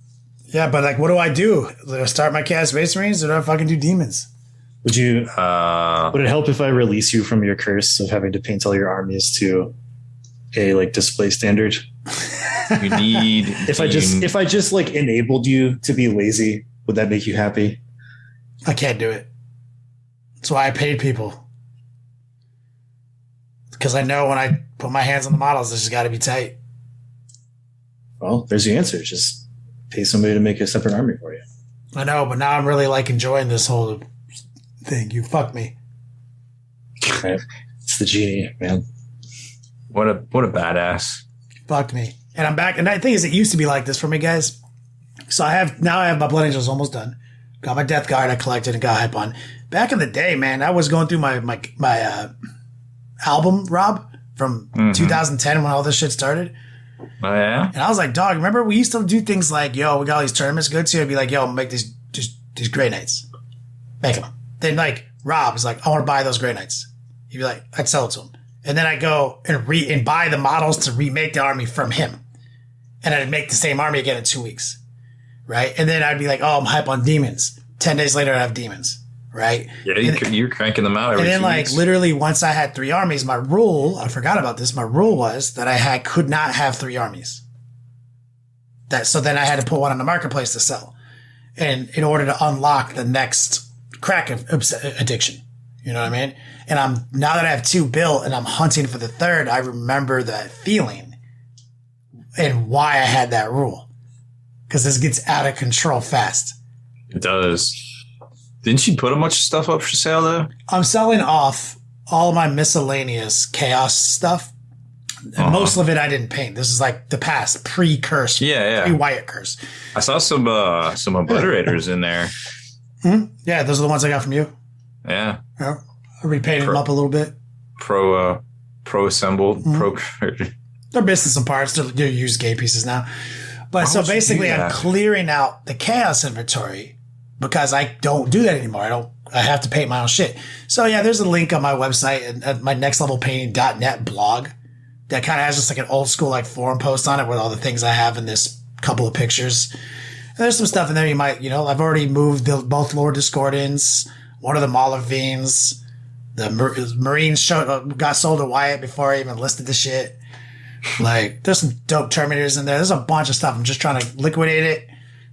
Yeah, but like, what do I do? Do I start my Chaos Space Marines, or do I fucking do demons? Would it help if I release you from your curse of having to paint all your armies to a like display standard? You need if I just like enabled you to be lazy, would that make you happy? I can't do it. That's why I paid people. Because I know when I put my hands on the models, this has got to be tight. Well, there's the answer. Just pay somebody to make a separate army for you. I know, but now I'm really like enjoying this whole thing. You fucked me. Right. It's the genie, man. What a badass. You fucked me. And I'm back. And the thing is, it used to be like this for me, guys. So I have my Blood Angels almost done. Got my Death Guard I collected and got hype on. Back in the day, man, I was going through my album, Rob, from 2010 when all this shit started. Oh, yeah? And I was like, dog, remember we used to do things like, yo, we got all these tournaments to go to. I'd be like, yo, I'm gonna make these Grey Knights. Make them. Then like Rob is like, I want to buy those Grey Knights. He'd be like, I'd sell it to him. And then I'd go and buy the models to remake the army from him. And I'd make the same army again in 2 weeks. Right? And then I'd be like, oh, I'm hype on demons. 10 days later, I'd have demons. Right? Yeah, you're cranking them out every 2 weeks. And then like literally once I had 3 armies, my rule, I forgot about this, my rule was that I could not have 3 armies. So then I had to put one on the marketplace to sell. And in order to unlock the next crack addiction. You know what I mean? And now that I have 2 built and I'm hunting for the 3rd, I remember that feeling and why I had that rule. Because this gets out of control fast. It does. Didn't you put a bunch of stuff up for sale though? I'm selling off all of my miscellaneous chaos stuff. And most of it I didn't paint. This is like the past pre-curse. Yeah. Pre-Wyatt curse. I saw some obliterators in there. Mm-hmm. Yeah, those are the ones I got from you. Yeah. I repainted them up a little bit. Pro assembled. They're missing some parts. They're used game pieces now. But so basically I'm clearing out the chaos inventory because I don't do that anymore. I have to paint my own shit. So yeah, there's a link on my website at my nextlevelpainting.net blog that kind of has just like an old school like forum post on it with all the things I have in this couple of pictures. And there's some stuff in there you might, I've already moved both Lord Discordants, one of the Malavines, the Marines got sold to Wyatt before I even listed the shit. Like, there's some dope Terminators in there. There's a bunch of stuff. I'm just trying to liquidate it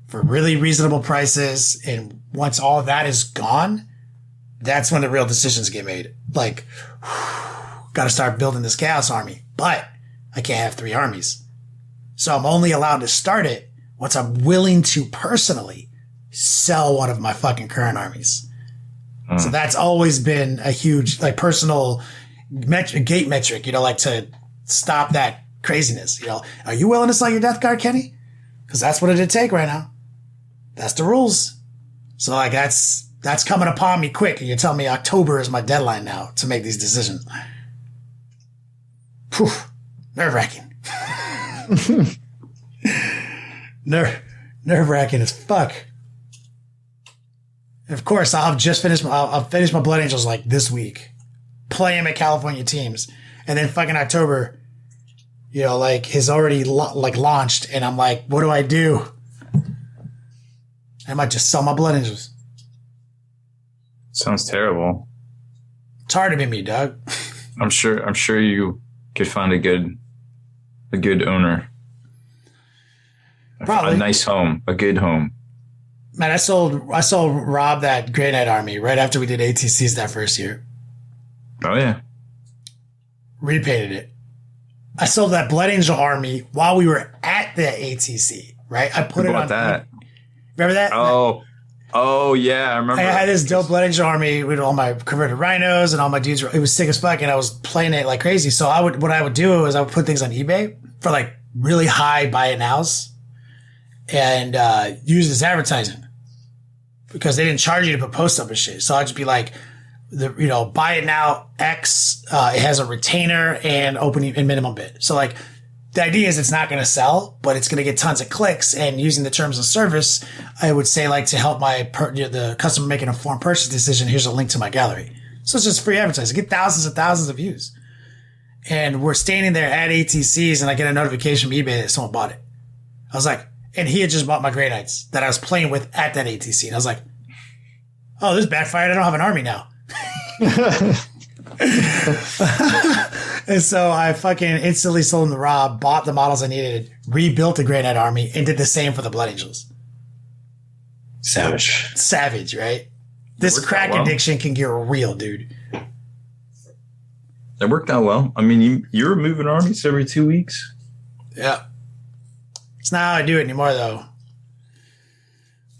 for really reasonable prices. And once all of that is gone, that's when the real decisions get made. Like, got to start building this Chaos army. But I can't have 3 armies. So I'm only allowed to start it once I'm willing to personally sell one of my fucking current armies. So that's always been a huge, like, personal gate metric, like to stop that craziness. Are you willing to sell your Death Guard, Kenny? Because that's what it'd take right now. That's the rules. So like that's coming upon me quick. And you're telling me October is my deadline now to make these decisions. Whew, nerve-wracking. Nerve-wracking as fuck. And of course, I'll finish my Blood Angels like this week. Play them at California teams. And then fucking October, has already launched. And I'm like, what do I do? I might just sell my Blood Angels. Sounds terrible. It's hard to be me, Doug. I'm sure you could find a good owner. Probably. A nice home, a good home. Man, I sold Rob that Grey Knight army right after we did ATCs that first year. Oh yeah. Repainted it. I sold that Blood Angel army while we were at the ATC, right? I put it on that. Remember that? Oh yeah, I remember. I had this dope Blood Angel army with all my converted rhinos and all my dudes. It was sick as fuck, and I was playing it like crazy. So what I would do is I would put things on eBay for like really high buy it nows, and use this advertising because they didn't charge you to put posts up and shit. So I'd just be like, buy it now X. It has a retainer and opening and minimum bid. So like the idea is it's not going to sell, but it's going to get tons of clicks. And using the terms of service, I would say like to help the customer make an informed purchase decision. Here's a link to my gallery. So it's just free advertising. Get thousands and thousands of views. And we're standing there at ATCs and I get a notification from eBay that someone bought it. I was like, and he had just bought my Grey Knights that I was playing with at that ATC. And I was like, Oh, this backfired. I don't have an army now. And so I fucking instantly sold them to Rob, bought the models I needed, rebuilt the Grey Knight army, and did the same for the Blood Angels. Savage, right? This crack addiction can get real, dude. That worked out well. I mean, you're moving armies every 2 weeks. Yeah. It's not how I do it anymore, though.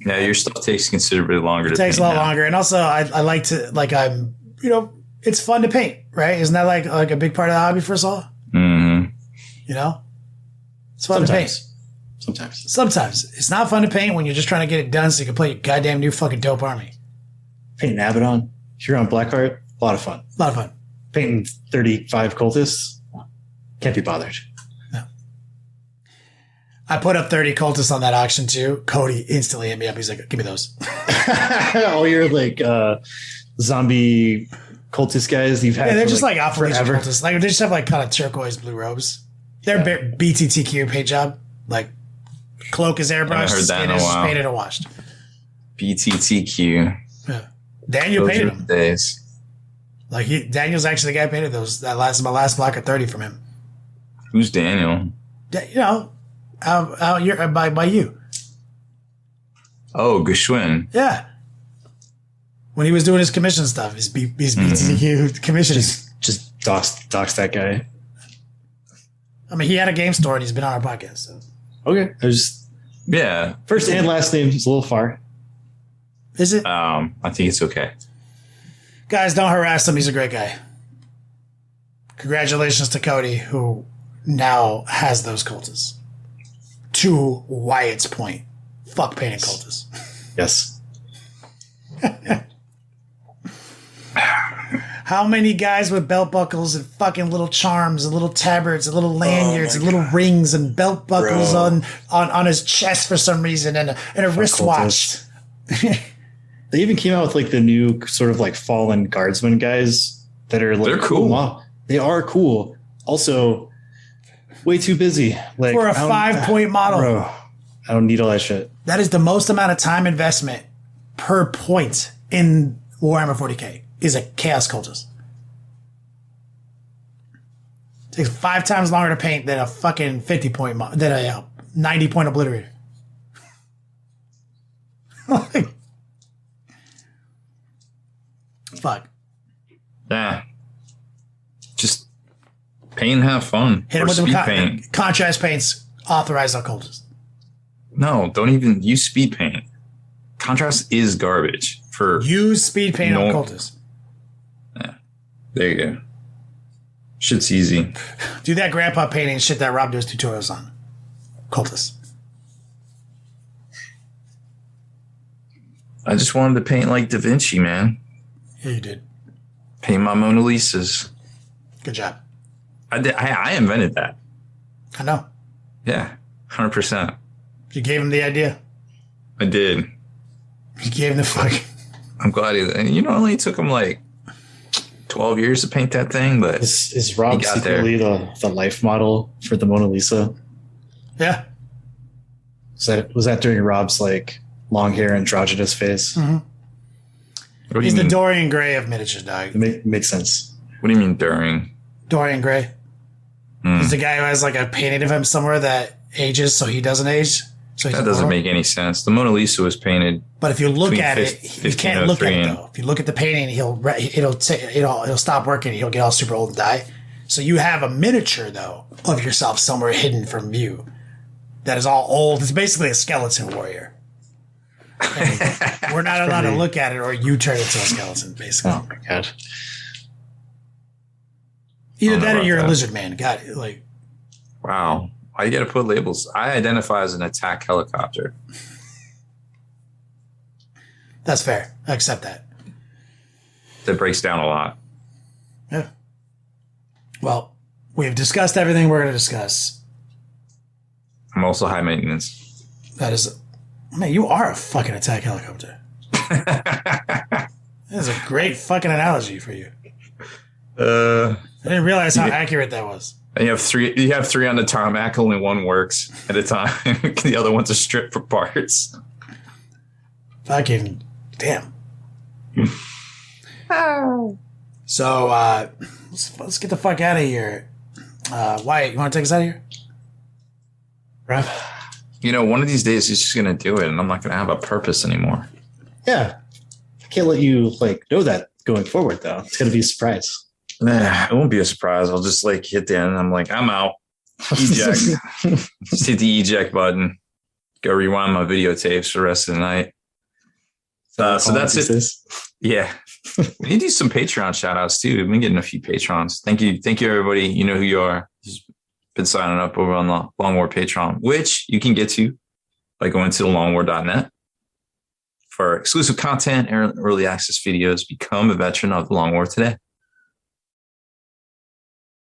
Yeah, your stuff takes considerably longer. It takes a lot longer. And also, I like to, like, it's fun to paint, right? Isn't that like a big part of the hobby for us all? Mm-hmm. You know? It's fun to paint. Sometimes. It's not fun to paint when you're just trying to get it done so you can play your goddamn new fucking dope army. Painting Abaddon, Huron Blackheart, a lot of fun. Painting 35 cultists, can't be bothered. No. I put up 30 cultists on that auction too. Cody instantly hit me up. He's like, give me those. All your like zombie cultist guys you've had. Yeah, they're just like alpha legion forever. cultists. Like they just have like kind of turquoise blue robes. They're BTTQ paint job. Like cloak is airbrushed, skin is painted and washed. BTTQ. Yeah. Daniel painted them. Days. Like Daniel's actually the guy who painted those. My last block of 30 from him. Who's Daniel? You know, out by you. Oh, Geschwin. Yeah. When he was doing his commission stuff, his BTQ commission. Just dox that guy. I mean, he had a game store and he's been on our podcast. So. Okay. Yeah. First and last name is a little far. Is it? I think it's okay. Guys, don't harass him. He's a great guy. Congratulations to Cody, who now has those cultists. To Wyatt's point. Fuck painting cultists. Yes. How many guys with belt buckles and fucking little charms and little tabards and little lanyards and little rings and belt buckles on his chest for some reason and a wristwatch? They even came out with like the new sort of like fallen guardsman guys that are like, they're cool. Wow, they are cool. Also, way too busy. Like for a 5-point model. Bro, I don't need all that shit. That is the most amount of time investment per point in Warhammer 40k is a Chaos Cultist. It takes 5 times longer to paint than a fucking 50-point than a 90-point Obliterator. Fuck. Yeah. Just paint and have fun. Hit him with the contrast paints authorized on cultists. No, don't even use speed paint. Contrast is garbage. Use speed paint on cultists. Yeah. There you go. Shit's easy. Do that grandpa painting shit that Rob does tutorials on. Cultists. I just wanted to paint like Da Vinci, man. Yeah, you did. Paint my Mona Lisas. Good job. I did. I invented that. I know. Yeah, 100%. You gave him the idea. I did. You gave him the fuck. I'm glad it only took him like 12 years to paint that thing, but is Rob secretly the life model for the Mona Lisa? Yeah. Was that during Rob's like long hair androgynous phase? Mm-hmm. He's the Dorian Gray of miniatures, dog. It makes sense. What do you mean during? Dorian Gray. He's the guy who has like a painting of him somewhere that ages so he doesn't age. So that doesn't make any sense. The Mona Lisa was painted. But if you look at it, you can't look at it though. If you look at the painting, it'll stop working. He'll get all super old and die. So you have a miniature though of yourself somewhere hidden from view that is all old. It's basically a skeleton warrior. And we're not allowed to look at it, or you turn into a skeleton, basically. Oh my god! Either that or you're a lizard man. Got it? Like, wow. Why you got to put labels? I identify as an attack helicopter. That's fair. I accept that. That breaks down a lot. Yeah. Well, we've discussed everything we're going to discuss. I'm also high maintenance. That is, man, you are a fucking attack helicopter. That is a great fucking analogy for you. I didn't realize how accurate that was. And you have three on the tarmac. Only one works at a time. The other one's a strip for parts. Fucking damn. So let's get the fuck out of here. Wyatt, you want to take us out of here? Rob? You know, one of these days he's just going to do it, and I'm not going to have a purpose anymore. Yeah. I can't let you know that going forward, though. It's going to be a surprise. Nah, it won't be a surprise. I'll just hit the end. And I'm like, I'm out. Eject. Just hit the eject button. Go rewind my videotapes for the rest of the night. So that's it. Yeah. We need to do some Patreon shout outs too. We've been getting a few Patrons. Thank you. Thank you, everybody. You know who you are. Just been signing up over on the Long War Patreon, which you can get to by going to thelongwar.net for exclusive content and early access videos. Become a veteran of the Long War today.